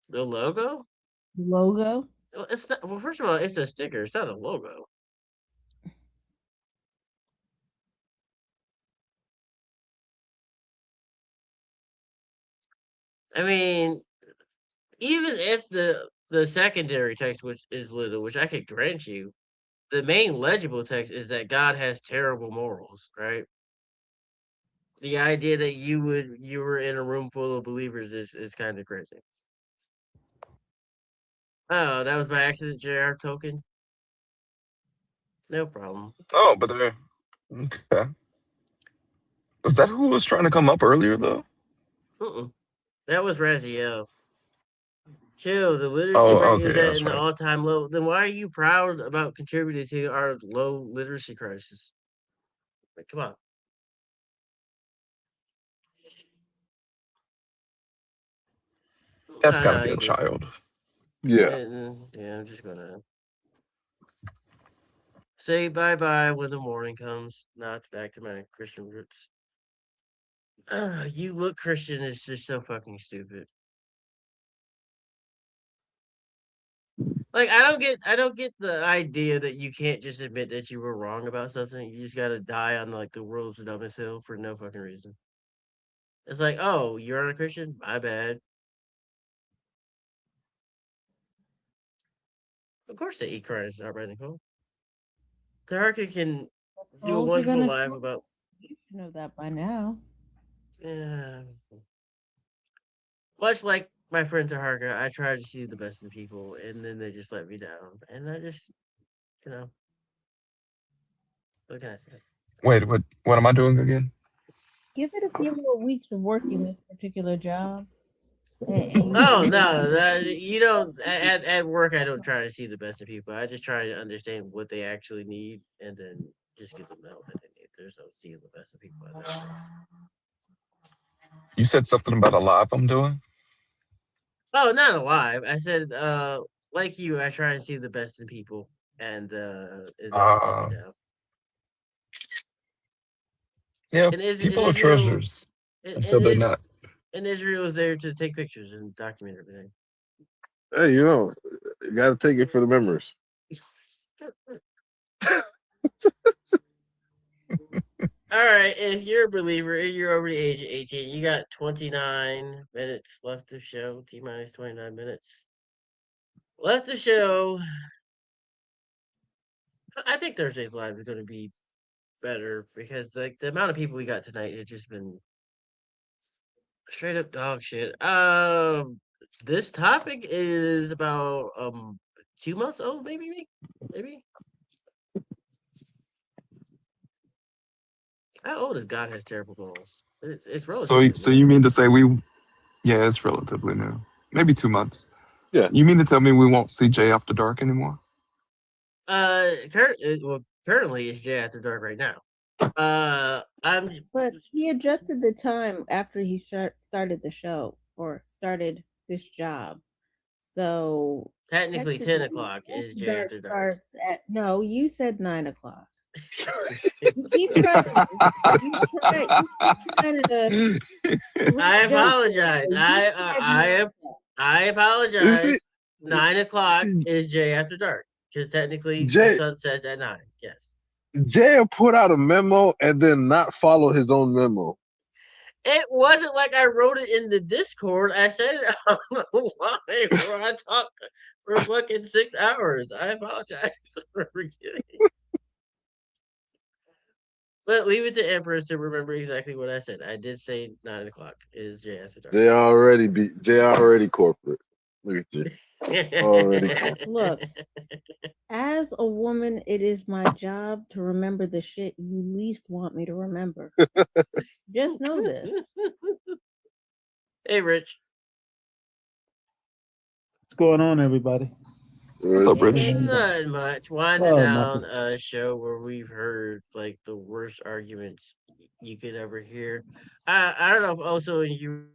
the logo? Logo? Well, it's not. Well, first of all, it's a sticker. It's not a logo. I mean, even if the secondary text, which is little, which I could grant you, the main legible text is that God has terrible morals, right? The idea that you were in a room full of believers is kind of crazy. Oh, that was by accident, JR token. No problem. Oh, but they're okay. Was that who was trying to come up earlier though? That was Raziel. Chill. The literacy Oh, rate okay, is at that's an right. all-time low. Then why are you proud about contributing to our low literacy crisis? Like, come on. That's I gotta know be you a do. child. Yeah. Yeah, I'm just gonna say bye-bye when the morning comes. Not back to my Christian roots. You look Christian is just so fucking stupid. Like I don't get the idea that you can't just admit that you were wrong about something. You just gotta die on like the world's dumbest hill for no fucking reason. It's like, oh, you're not a Christian? My bad. Of course they eat Christ, not right, Nicole. Tarka can do a wonderful live about. You should know that by now. Yeah. Much like my friend Taharka, I try to see the best in people, and then they just let me down. And I just, what can I say? Wait, what am I doing again? Give it a few more weeks of working this particular job. Oh no, you don't. At work, I don't try to see the best in people. I just try to understand what they actually need, and then just give them the help that they need. There's no seeing the best of people at that place. You said something about a live I'm doing? Oh, not alive. I said, like you, I try and see the best in people, and they just let me down. Yeah, In people are Israel, treasures until they're not. And Israel is there to take pictures and document everything. Hey, you gotta take it for the memories. All right, if you're a believer and you're over the age of 18, you got 29 minutes left to show. T minus 29 minutes left to show. I think Thursday's live is going to be better because the amount of people we got tonight has just been straight up dog shit. This topic is about 2 months old, maybe. How old is God Has Terrible Goals? It's relatively So new. you mean to say yeah, it's relatively new. Maybe 2 months. Yeah. You mean to tell me we won't see Jay After Dark anymore? Currently it's Jay After Dark right now. But he adjusted the time after he started the show or started this job. So technically 10 o'clock is Jay dark After Dark. starts at no, you said 9 o'clock. You keep trying to. I apologize. I apologize. 9 o'clock is Jay After Dark because technically the sun sets at 9. Yes. Jay put out a memo and then not follow his own memo. It wasn't like I wrote it in the Discord. I said it on the live where I talked for fucking 6 hours. I apologize for forgetting. But leave it to Empress to remember exactly what I said. I did say 9 o'clock is Jay After Dark. Jay already corporate. Look at you. Already corporate. Look, as a woman, it is my job to remember the shit you least want me to remember. Just know this. Hey, Rich. What's going on, everybody? What's up, Rich? Not much. Winding down a show where we've heard like the worst arguments you could ever hear. I don't know if also you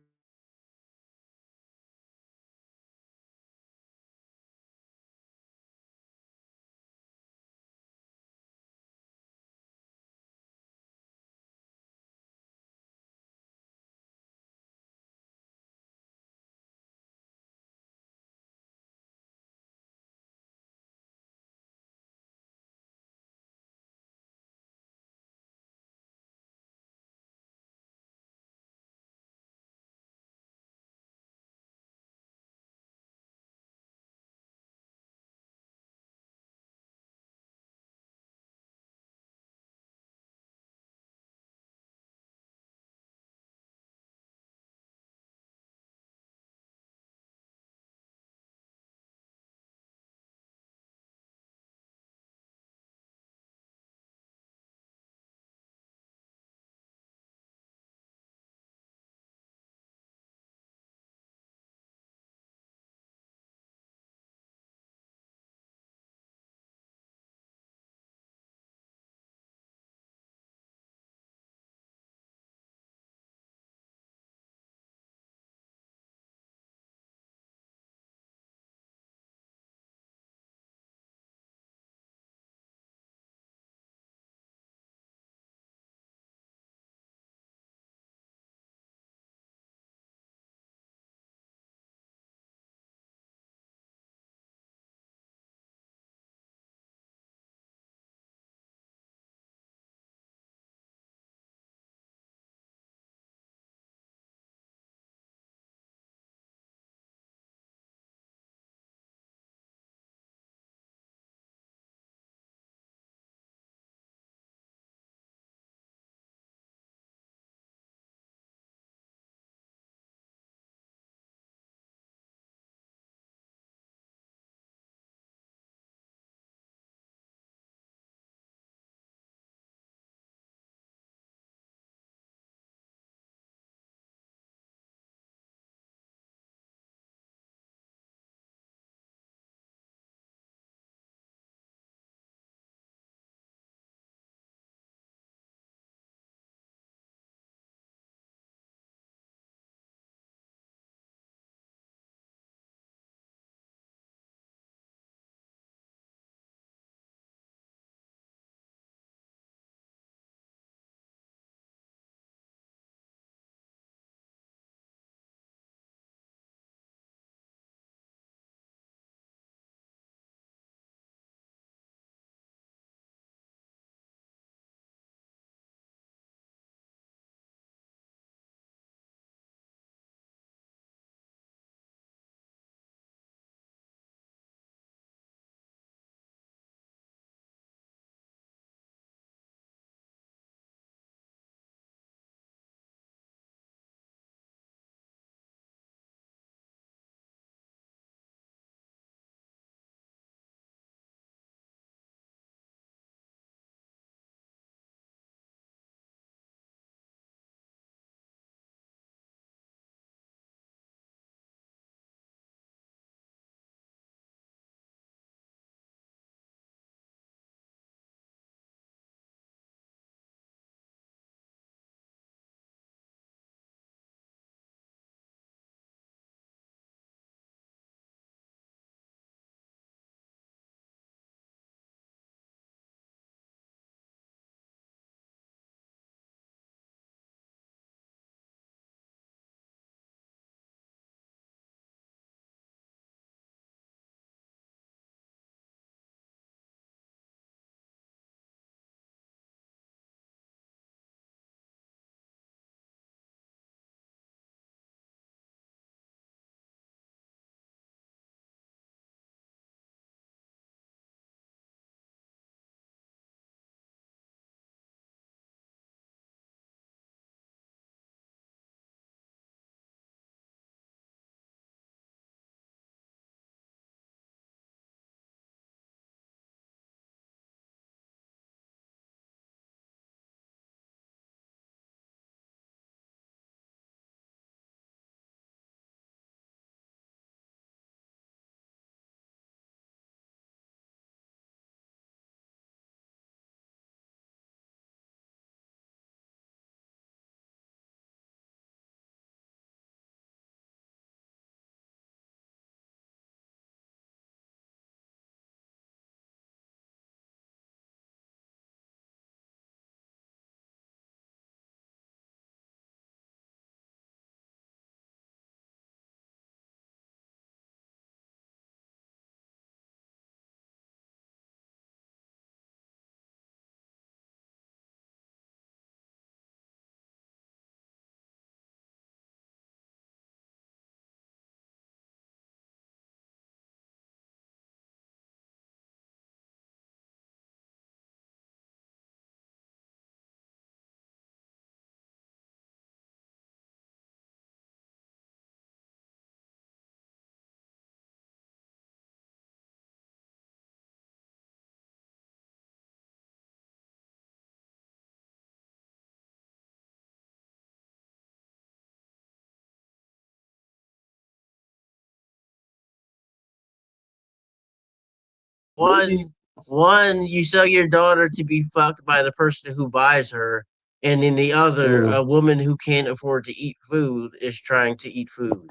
One, you sell your daughter to be fucked by the person who buys her, and then the other, a woman who can't afford to eat food is trying to eat food.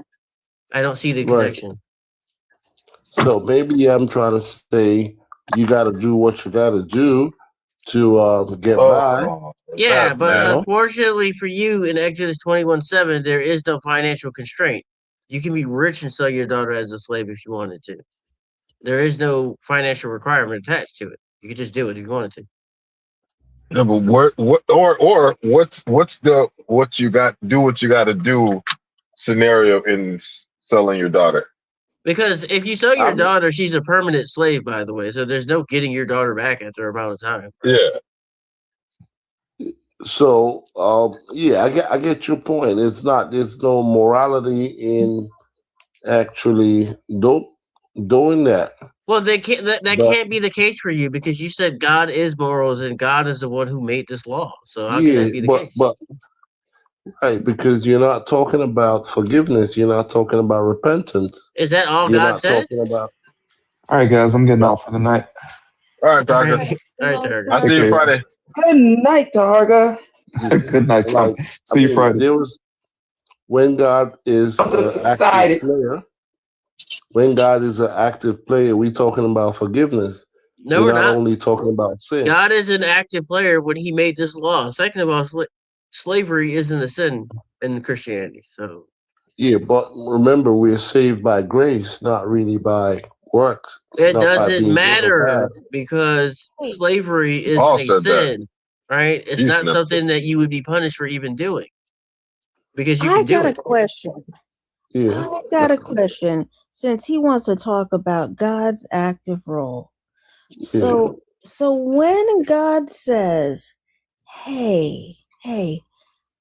I don't see the connection. So maybe I'm trying to say you got to do what you got to do to get by. Yeah, but unfortunately for you, in Exodus 21:7, there is no financial constraint. You can be rich and sell your daughter as a slave if you wanted to. There is no financial requirement attached to it. You could just do it if you wanted to. Yeah, but what's the what you got to do scenario in selling your daughter? Because if you sell your daughter, she's a permanent slave, by the way. So there's no getting your daughter back after a amount of time. Right? Yeah. So I get your point. There's no morality in actually doing that. Well, that can't be the case for you because you said God is morals and God is the one who made this law. So how can that be the case? But right, because you're not talking about forgiveness. You're not talking about repentance. Is that all you're God not said? talking about. All right, guys, I'm getting off for the night. All right, Targa. All right, Targa. I'll see you Friday. Good night, Targa. Good night, Tom. See you Friday. There was when God is an active player. When God is an active player, we talking about forgiveness. No, we're not only talking about sin. God is an active player when He made this law. Second of all, slavery isn't a sin in Christianity. So yeah, but remember, we're saved by grace, not really by works. It doesn't matter because slavery isn't a sin, right? It's not something that you would be punished for even doing because you can do it. I got a question. Yeah. I got a question. Since he wants to talk about God's active role, so when God says, "Hey,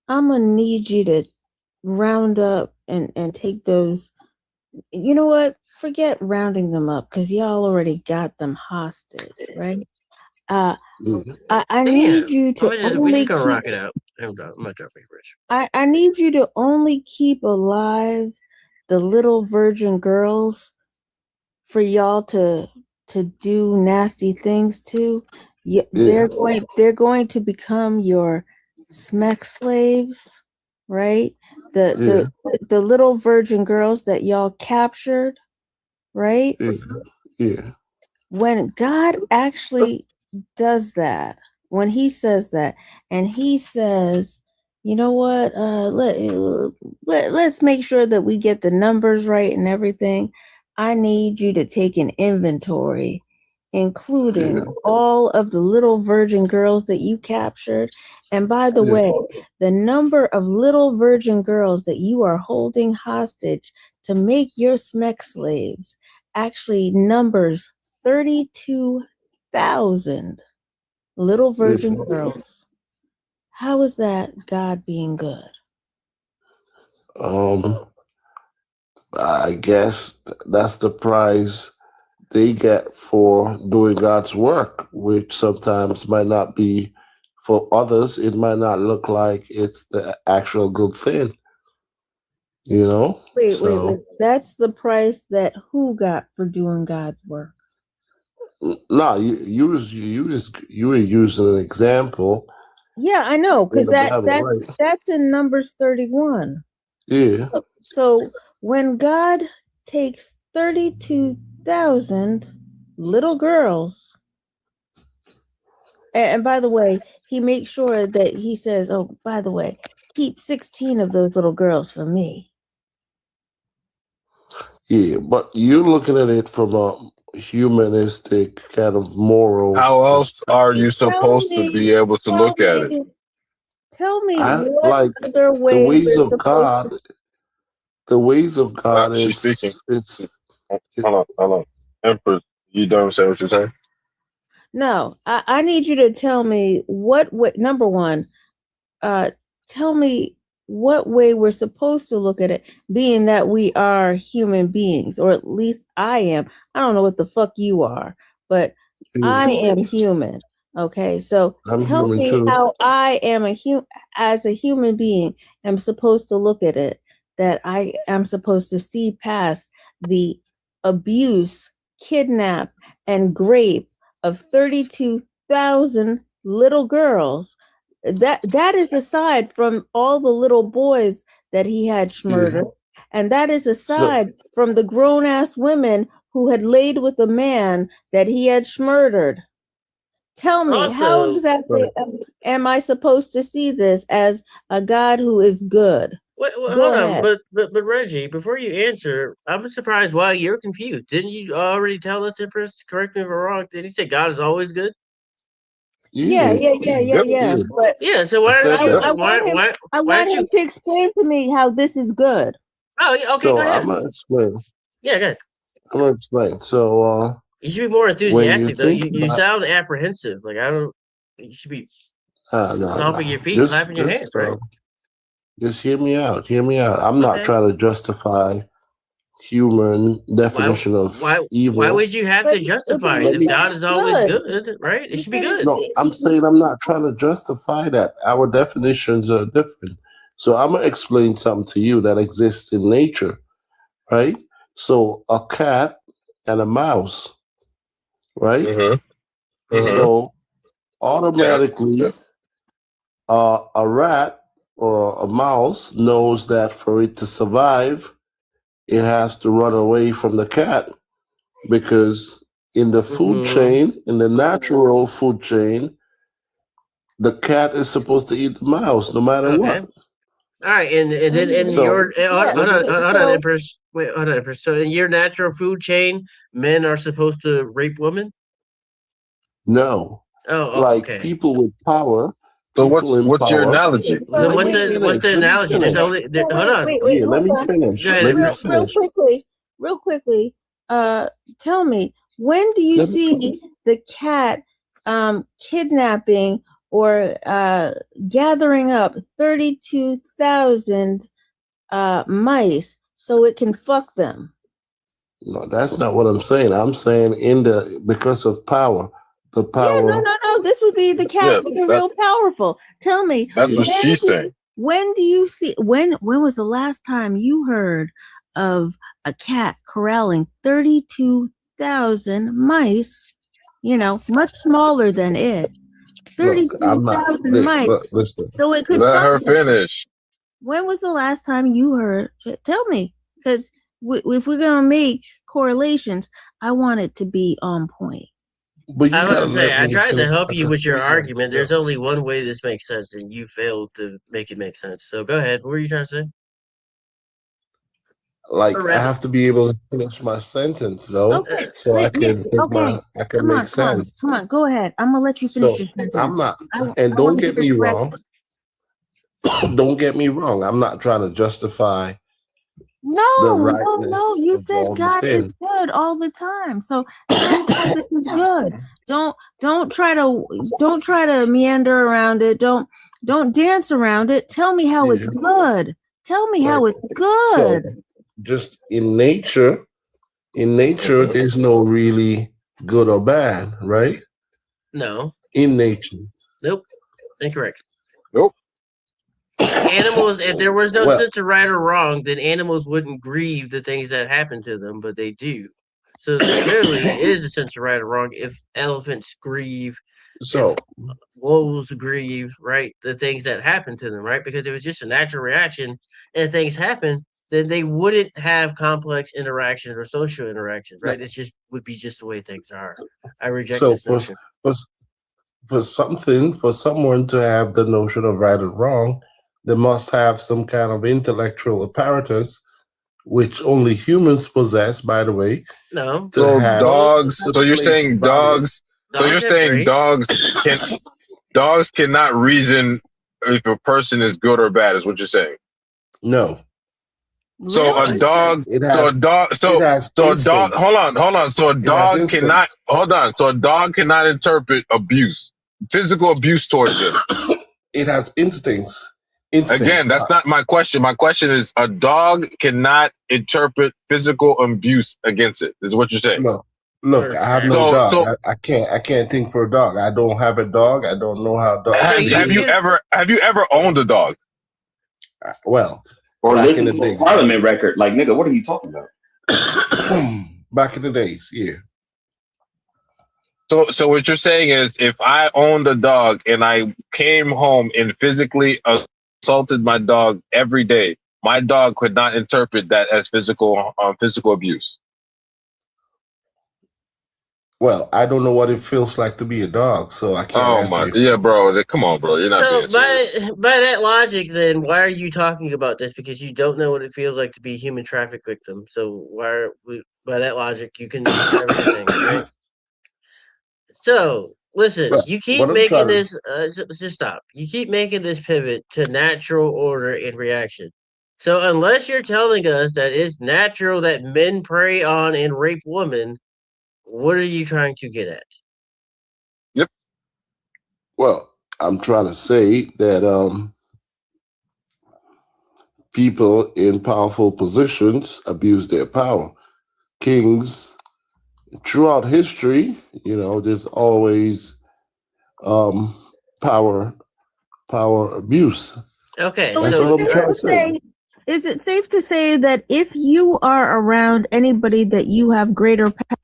I'm gonna need you to round up and take those," you know what? Forget rounding them up because y'all already got them hostage, right? I need you to we're just gonna rock it out. I'm not dropping Rich. I need you to only keep alive the little virgin girls for y'all to do nasty things to. They're going to become your smack slaves, right? The little virgin girls that y'all captured, right? Yeah. When God actually does that, when He says that, and He says, you know what, let's make sure that we get the numbers right and everything. I need you to take an inventory, including all of the little virgin girls that you captured. And by the way, the number of little virgin girls that you are holding hostage to make your smek slaves actually numbers 32,000 little virgin girls. How is that God being good? I guess that's the prize they get for doing God's work, which sometimes might not be for others. It might not look like it's the actual good thing. You know? Wait. That's the price that who got for doing God's work? No, you were using an example. Yeah, I know, because that's in Numbers 31. Yeah. So when God takes 32,000 little girls, and by the way, He makes sure that He says, "Oh, by the way, keep 16 of those little girls for me." Yeah, but you're looking at it from a humanistic kind of moral. How else are you supposed to be able to look at it? Tell me what like other way the ways of God. The ways of God She's speaking. It's Hold on. Empress, you don't say what you're saying? No, I need you to tell me what number one, tell me what way we're supposed to look at it, being that we are human beings, or at least I am. I don't know what the fuck you are, but I am human. Okay, so tell me how I am as a human being am supposed to look at it, that I am supposed to see past the abuse, kidnap and grape of 32,000 little girls. That is aside from all the little boys that he had murdered, and that is aside from the grown-ass women who had laid with a man that he had murdered. Tell me, how exactly am I supposed to see this as a God who is good? Hold on, but Reggie, before you answer, I'm surprised why you're confused. Didn't you already tell us, Empress? Correct me if I'm wrong. Did he say God is always good? Yeah. But yeah, so I want him to explain to me how this is good. Oh, yeah, okay, so go ahead. I'm gonna explain. Yeah, go ahead. I'm gonna explain. So you should be more enthusiastic, though. You sound apprehensive. Like I don't. You should be stomping your feet, clapping your hands, right? Just hear me out. Hear me out. I'm not trying to justify human definition of evil. Why would you have to justify it if God is always good, right? It should be good. No, I'm saying I'm not trying to justify that. Our definitions are different. So I'm gonna explain something to you that exists in nature, right? So a cat and a mouse, right? So automatically, a rat or a mouse knows that for it to survive, it has to run away from the cat, because in the food chain, in the natural food chain, the cat is supposed to eat the mouse no matter what. All right, and then in your hold on, Empress. Wait, hold on, Empress. So in your natural food chain, men are supposed to rape women? No. Okay. People with power. So what's your analogy? Then what's the analogy? There's only hold on. Let me finish. Go ahead, real quickly. Tell me, when do you see the cat kidnapping or gathering up 32,000 mice so it can fuck them? No, that's not what I'm saying. I'm saying because of power. The power. Yeah, no. This would be the cat being real powerful. Tell me. That's what she's saying. When do you see? When was the last time you heard of a cat corralling 32,000 mice? Much smaller than it. 32,000 mice. Listen. So it could. Let her finish. When was the last time you heard? Tell me, because if we're gonna make correlations, I want it to be on point. But I was gonna say, I tried to help you with your argument. There's only one way this makes sense, and you failed to make it make sense. So go ahead. What were you trying to say? I have to be able to finish my sentence, though, so I can make sense. Come on, go ahead. I'm gonna let you finish your sentence. I'm not, and don't get me wrong. Don't get me wrong. I'm not trying to justify. No. You said God is good all the time. So this is good. Don't try to meander around it. Don't dance around it. Tell me how it's good. Tell me how it's good. So, just in nature, there's no really good or bad, right? No. In nature. Nope. Incorrect. Nope. Animals, if there was no sense of right or wrong, then animals wouldn't grieve the things that happen to them, but they do. So clearly it is a sense of right or wrong if elephants grieve, if wolves grieve, right? The things that happen to them, right? Because it was just a natural reaction and things happen, then they wouldn't have complex interactions or social interactions, right? It just would be just the way things are. I reject this notion. For someone to have the notion of right and wrong, they must have some kind of intellectual apparatus, which only humans possess, by the way. No. So dogs. So you're saying dogs. So you're saying dogs cannot reason if a person is good or bad. Is what you're saying? No. So a dog. So a dog. So a dog. Hold on. So a dog cannot. Hold on. So a dog cannot interpret abuse, physical abuse towards it. It has instincts. Again, that's not my question. My question is: a dog cannot interpret physical abuse against it. Is what you're saying? No. Look, I have no dog. So, I can't think for a dog. I don't have a dog. I don't know how dogs. Have you ever owned a dog? Well, or listened to a Parliament record? Like, nigga, what are you talking about? Back in the days, yeah. So what you're saying is, if I owned a dog and I came home and physically assaulted my dog every day, my dog could not interpret that as physical abuse. Well, I don't know what it feels like to be a dog, so I can't answer you. Yeah, bro. Come on, bro. You're not being serious. By that logic, then why are you talking about this? Because you don't know what it feels like to be a human traffic victim. So by that logic, you can have anything, right? So listen, Well, you keep making this. Just stop. You keep making this pivot to natural order and reaction. So unless you're telling us that it's natural that men prey on and rape women, what are you trying to get at? Yep. Well, I'm trying to say that people in powerful positions abuse their power. Kings, throughout history, there's always power abuse. Okay, that's what I'm trying to say. Is it safe to say that if you are around anybody that you have greater power?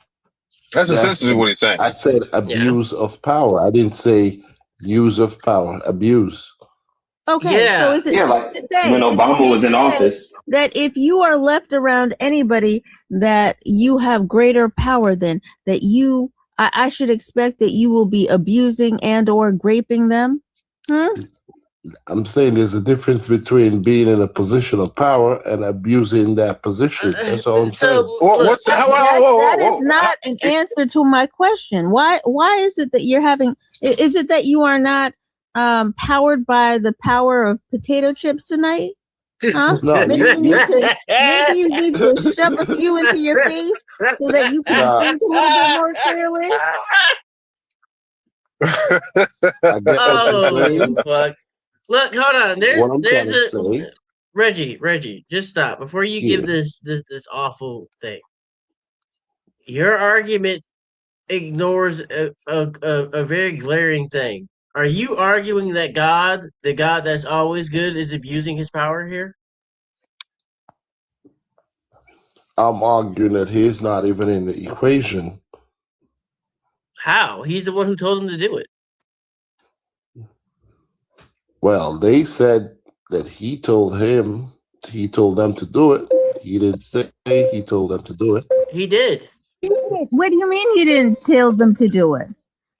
That's essentially what he's saying. I said abuse of power. I didn't say use of power. Abuse. Okay, so is it like when Obama was in office, that if you are left around anybody that you have greater power than, that I should expect that you will be abusing and or graping them? I'm saying there's a difference between being in a position of power and abusing that position. That's all I'm saying. That is not an answer to my question. Why is it that you're having? Is it that you are not powered by the power of potato chips tonight? Huh? No, maybe you need to shove a few into your face so that you can think a little bit more clearly. I get what you're saying. Fuck. Look, hold on. There's a Reggie, just stop before you give this awful thing. Your argument ignores a very glaring thing. Are you arguing that God, the God that's always good, is abusing his power here? I'm arguing that he's not even in the equation. How? He's the one who told him to do it. Well, they said that he told them to do it. He didn't say he told them to do it. He did. What do you mean he didn't tell them to do it?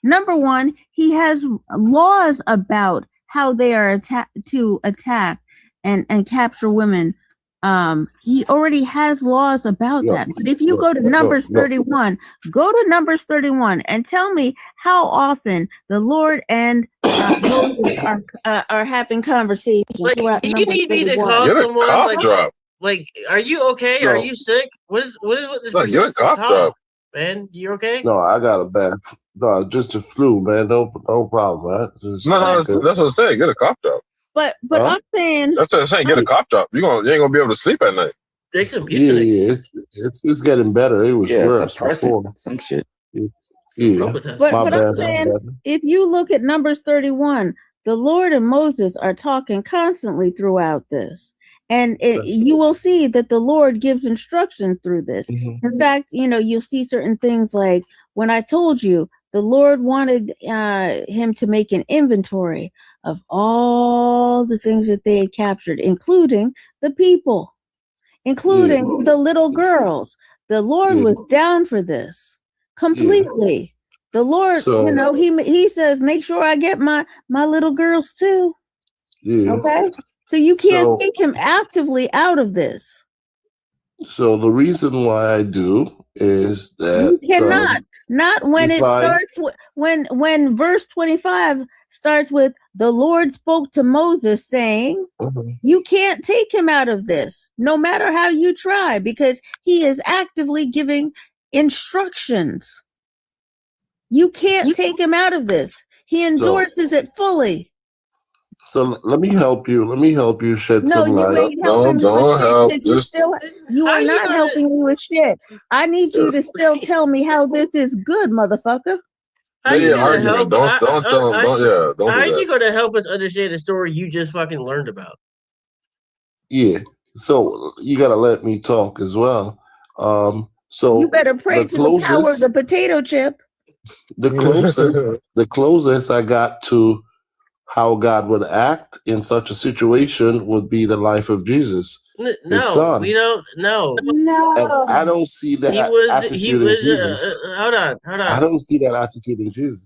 Number one, he has laws about how they are to attack and capture women. He already has laws about that. But if you go to Numbers 31, go to Numbers 31 and tell me how often the Lord and Moses are having conversations. Like, you need me to call someone? Like, are you okay? Are you sick? What is with this persistent cough, man? You okay? No, I got a bad. No, just a flu, man. No problem, man. No, that's what I'm saying. Get a cough drop. But I'm saying that's what I'm saying. Get a cough drop. You ain't gonna be able to sleep at night. Take some it's getting better. It was worse before. Some shit. Yeah, but I'm saying, if you look at Numbers 31, the Lord and Moses are talking constantly throughout this. And you will see that the Lord gives instruction through this. Mm-hmm. In fact, you'll see certain things like when I told you the Lord wanted him to make an inventory of all the things that they had captured, including the people, including the little girls. The Lord was down for this completely. The Lord, he says, make sure I get my little girls too. Yeah. Okay. So you can't take him actively out of this. So the reason why I do is that you cannot. Not when starts with, when verse 25 starts with the Lord spoke to Moses saying, you can't take him out of this, no matter how you try, because he is actively giving instructions. You can't take him out of this. He endorses it fully. So let me help you. Let me help you shed some light. No, you ain't helping me with shit. You are not helping me with shit. I need you to still tell me how this is good, motherfucker. How are you going to help? How are you going to help us understand the story you just fucking learned about? Yeah. So you got to let me talk as well. So you better pray to the power of the potato chip. The closest I got to how God would act in such a situation would be the life of Jesus, his son. We don't. No, and I don't see that attitude in Jesus. Hold on. I don't see that attitude in Jesus.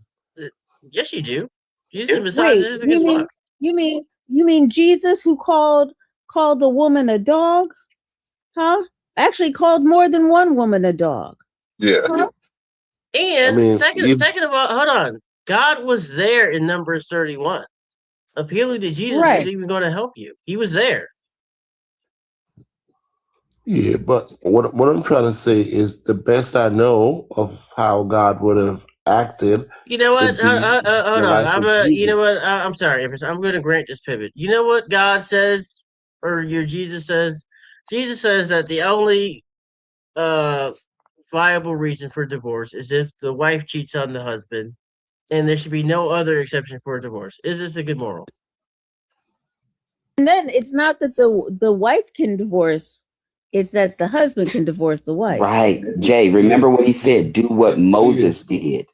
Yes, you do. Jesus is misogynistic as fuck. You mean Jesus who called the woman a dog? Huh? Actually called more than one woman a dog. Yeah. Huh? And second of all, hold on. God was there in Numbers 31. Appealing to Jesus was even going to help you. He was there. Yeah, but what I'm trying to say is the best I know of how God would have acted. You know what? Hold on. You know what? I'm sorry, Empress. I'm going to grant this pivot. You know what God says, or your Jesus says? Jesus says that the only viable reason for divorce is if the wife cheats on the husband, and there should be no other exception for divorce. Is this a good moral? And then it's not that the wife can divorce, it's that the husband can divorce the wife. Right. Jay, remember what he said, do what Moses did.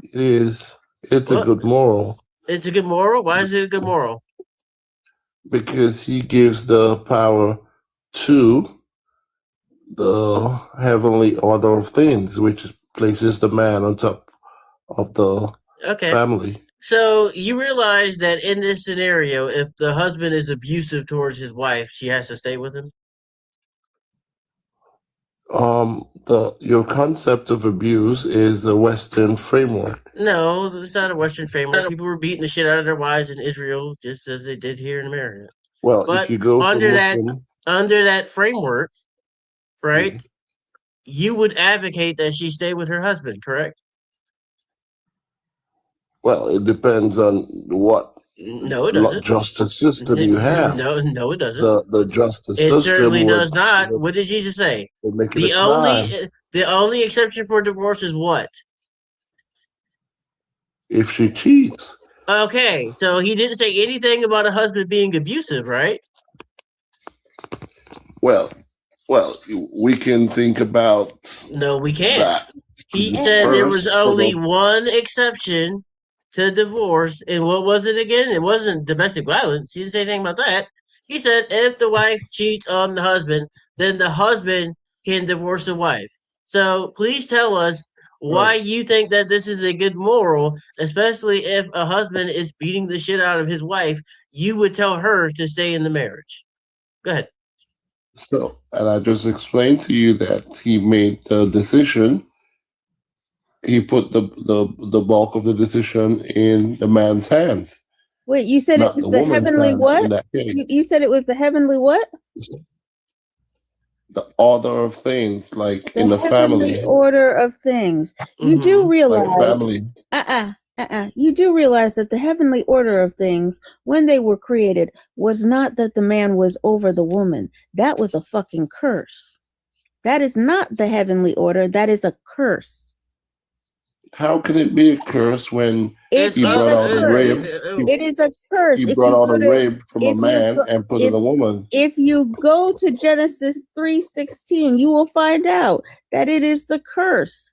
It is. It's a good moral. It's a good moral? Why is it a good moral? Because he gives the power to the heavenly order of things, which places the man on top of the family. So you realize that in this scenario, if the husband is abusive towards his wife, she has to stay with him? Your concept of abuse is a Western framework. No, it's not a Western framework. People were beating the shit out of their wives in Israel just as they did here in America. Well, if you go under that framework, right, you would advocate that she stay with her husband, correct? Well, it depends on what justice system you have. No, it doesn't. The justice system. It certainly does not. What did Jesus say? The only exception for divorce is what? If she cheats. Okay, so he didn't say anything about a husband being abusive, right? Well, we can think about. No, we can't. He said there was only one exception to divorce, and what was it again? It wasn't domestic violence. He didn't say anything about that. He said if the wife cheats on the husband, then the husband can divorce the wife. So please tell us why you think that this is a good moral, especially if a husband is beating the shit out of his wife. You would tell her to stay in the marriage. Go ahead. So, and I just explained to you that he made the decision. He put the bulk of the decision in the man's hands. Wait, you said it was the heavenly what? You said it was the heavenly what? The order of things, like in the family. Order of things. You do realize. Like family. You do realize that the heavenly order of things, when they were created, was not that the man was over the woman. That was a fucking curse. That is not the heavenly order. That is a curse. How can it be a curse when he brought out a rib? It is a curse. He brought out a rib from a man and put in a woman. If you go to Genesis 3:16, you will find out that it is the curse.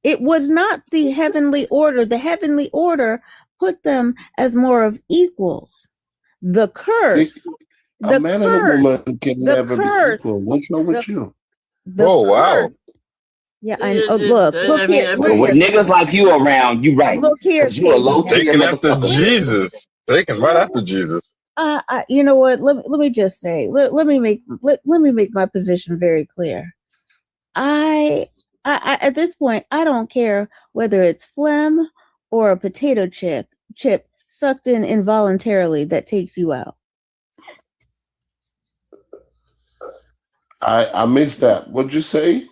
It was not the heavenly order. The heavenly order put them as more of equals. The curse. A man and a woman can never be equal. What's wrong with you? Wow. Yeah, look here. With niggas like you around, you right. Look here. You a low tier taking after Jesus. Taking right after Jesus. You know what? Let me just say. Let me make my position very clear. I at this point, I don't care whether it's phlegm or a potato chip sucked in involuntarily that takes you out. I missed that. What'd you say?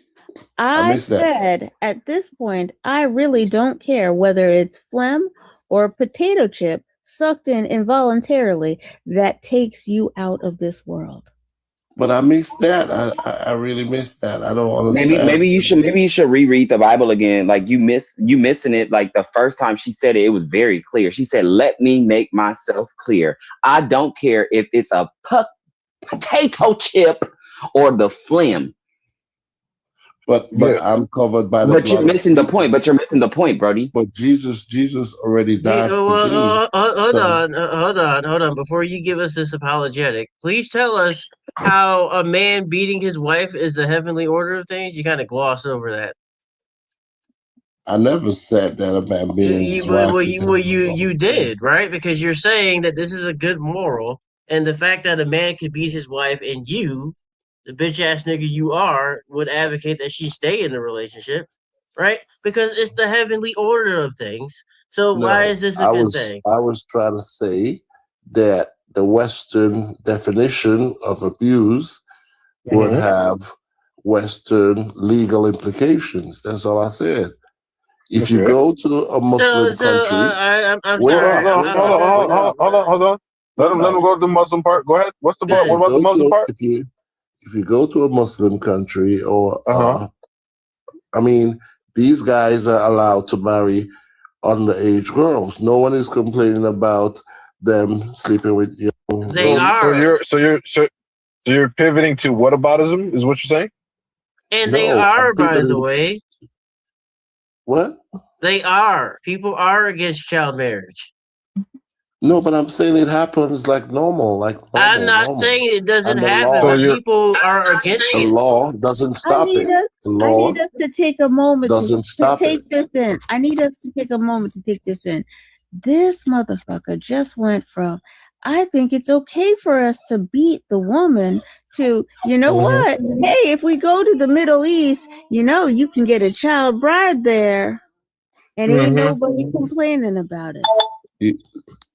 I said at this point, I really don't care whether it's phlegm or potato chip sucked in involuntarily that takes you out of this world. But I missed that. I really missed that. I don't understand. Maybe you should reread the Bible again. Like you missing it. Like the first time she said it, it was very clear. She said, "Let me make myself clear. I don't care if it's a potato chip or the phlegm." But I'm covered by the But blood you're of missing the Jesus. point. But you're missing the point, Brody. But Jesus already died for me. Hold on. Before you give us this apologetic, please tell us how a man beating his wife is the heavenly order of things. You kind of gloss over that. I never said that a man beating his wife. You did, right? Because you're saying that this is a good moral, and the fact that a man could beat his wife and you, the bitch ass nigga you are, would advocate that she stay in the relationship, right? Because it's the heavenly order of things. So why is this a good thing? I was trying to say that the Western definition of abuse would have Western legal implications. That's all I said. If you go to a Muslim country, I'm sorry. sorry. Hold on. Let him go to the Muslim part. Go ahead. What's the part? What about the Muslim part? If you go to a Muslim country, or I mean, these guys are allowed to marry underage girls. No one is complaining about them sleeping with young. They are. So you're pivoting to whataboutism, is what you're saying? And they are, by the way. What? They are. People are against child marriage. No, but I'm saying it happens like normal. I'm not saying it doesn't happen, but people are against it. The law doesn't stop it. The law I need us to take a moment doesn't to take this in. I need us to take a moment to take this in. This motherfucker just went from, I think it's okay for us to beat the woman, to, you know what? Hey, if we go to the Middle East, you can get a child bride there, and ain't nobody complaining about it.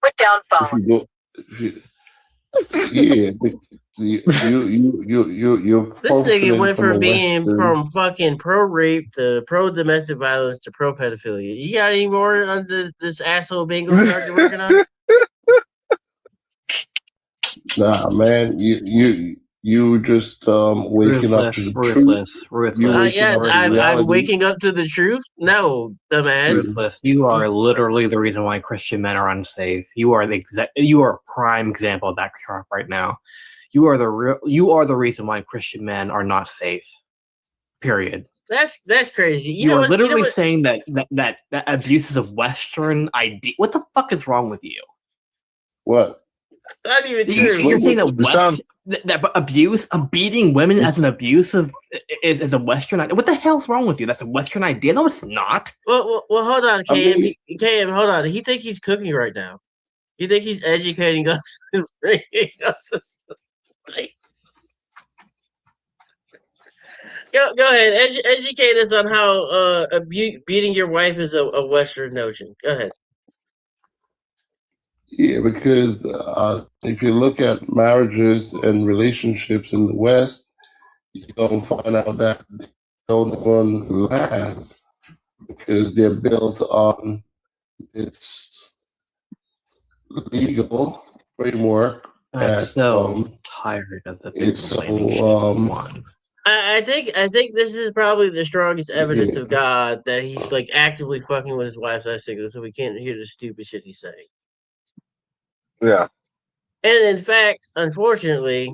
Put down phone. Yeah, you're This nigga went from from being from fucking pro rape to pro domestic violence to pro pedophilia. You got any more on this asshole bingo card you're working on? Nah, man, you just waking up to the truth. I'm waking up to the truth. No, dumbass. Ruthless. You are literally the reason why Christian men are unsafe. You are you are a prime example of that crap right now. You are the reason why Christian men are not safe. Period. That's crazy. You are literally saying that abuse is a Western idea. What the fuck is wrong with you? What? Not even true. You're saying that abuse of beating women as an abuse is a Western idea. What the hell's wrong with you? That's a Western idea. No, it's not. Well, hold on, KM. KM, hold on. He thinks he's cooking right now. You think he's educating us and bringing us? Go ahead. Educate us on how beating your wife is a Western notion. Go ahead. Yeah, because if you look at marriages and relationships in the West, you're going to find out that they don't even last because they're built on this legal framework. I'm so tired of the big complaining shit. I think this is probably the strongest evidence of God that he's like actively fucking with his wife's eye signal, so we can't hear the stupid shit he's saying. Yeah. And in fact, unfortunately,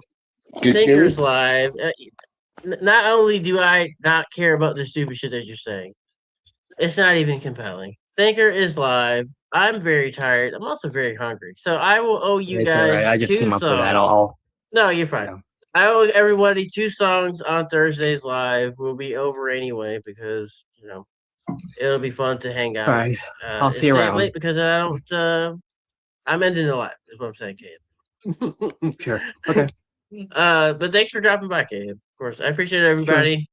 Thinker's Live. Not only do I not care about the stupid shit that you're saying, it's not even compelling. Thinker is live. I'm very tired. I'm also very hungry, so I will owe you guys right. I just 2 came up songs. with that. No, you're fine. Yeah. I owe everybody 2 songs on Thursday's live. We'll be over anyway because it'll be fun to hang out. Right. I'll see you around. Late because I don't. I'm ending the live. Is what I'm saying, Cade. Sure. Okay. But thanks for dropping by, Cade. Of course, I appreciate everybody.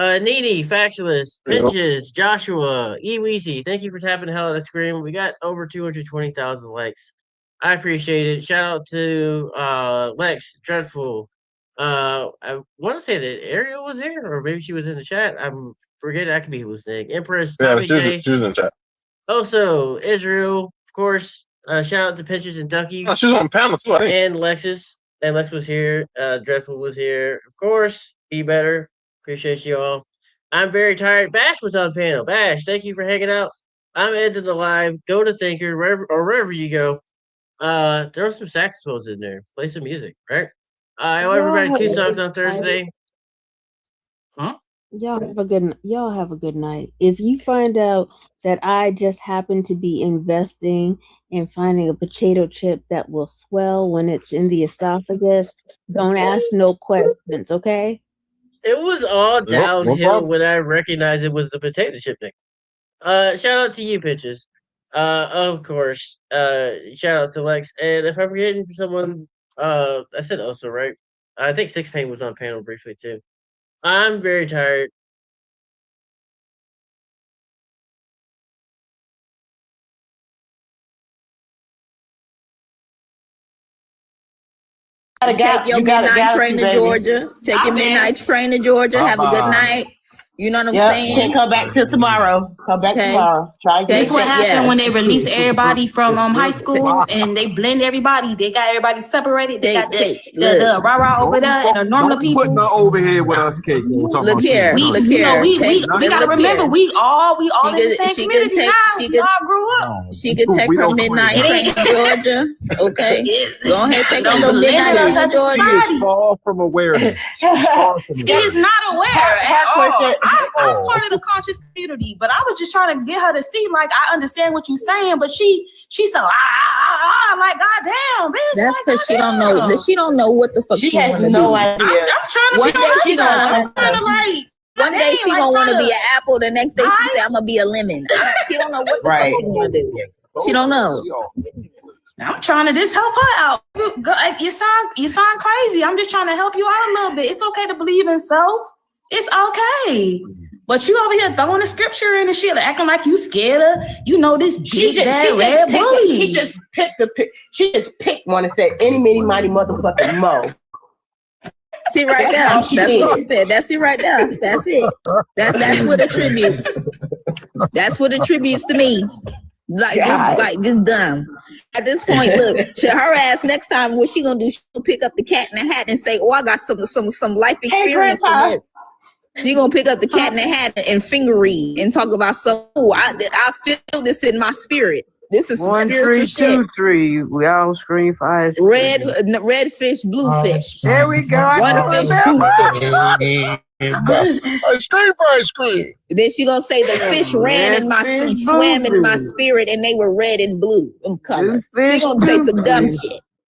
Sure. Needy, Factualist, Pinches, Joshua, Eweezy, thank you for tapping the hell out of screen. We got over 220,000 likes. I appreciate it. Shout out to Lex, Dreadful. I want to say that Ariel was here, or maybe she was in the chat. I'm forgetting. I could be hallucinating. Empress, Tommy J. She was in the chat. Also, Israel, of course. Shout out to Pinches and Ducky. Oh, she was on panel too, I think. And Lexus. And Lex was here. Dreadful was here. Of course, Be Better. Appreciate you all. I'm very tired. B.A.A.S.H was on panel. B.A.A.S.H, thank you for hanging out. I'm ending the live. Go to Thinker, wherever you go. Throw some saxophones in there. Play some music, right? I owe everybody 2 songs on Thursday. Huh? Y'all have a good night. If you find out that I just happen to be investing in finding a potato chip that will swell when it's in the esophagus, don't ask no questions, okay? It was all No, no downhill problem. when I recognized it was the potato chip thing. Shout out to you, Pitches. Of course. Shout out to Lex. And if I'm forgetting someone, I said also, right? I think Six Pain was on panel briefly too. I'm very tired. Take your midnight train to Georgia. Take your midnight train to Georgia. Have a good night. You know what I'm saying? Can't come back till tomorrow. Come back tomorrow. Try again. This what happened when they released everybody from high school and they blend everybody. They got everybody separated. They got the rah-rah over there and the normal people. Putting her over here with us, Kate. Look here. We gotta remember we all in the same community now. We all grew up. She could take her midnight train to Georgia. Okay. Go ahead, take her little midnight train to Georgia. She is far from awareness. She's not aware at all. I'm part of the conscious community, but I was just trying to get her to see, like, I understand what you're saying, but she's so like, goddamn, bitch. That's because she don't know. She don't know what the fuck she has no idea. I'm trying to. One day she gonna want to be an apple. The next day she say I'm gonna be a lemon. She don't know what the fuck she's gonna do. She don't know. I'm trying to just help her out. You sound crazy. I'm just trying to help you out a little bit. It's okay to believe in self. It's okay. But you over here throwing the scripture in and shit, acting like you scared of, this big bad red bully. She just picked one and said, any, mini, mighty motherfucking mo. See right there. That's what she said. That's it right there. That's it. That's what attributes. That's what attributes to me. Like this dumb. At this point, look, her ass next time, what she gonna do? She'll pick up the cat in the hat and say, "Oh, I got some life experience in this." She gonna pick up the cat in the hat and finger read and talk about I feel this in my spirit. This is 1, 3, 2, 3. We all scream for ice cream. Red fish, blue fish. There we go. One fish, two fish. Ice cream for ice cream. Then she gonna say the fish swam in my spirit, and they were red and blue in color. She gonna say some dumb shit.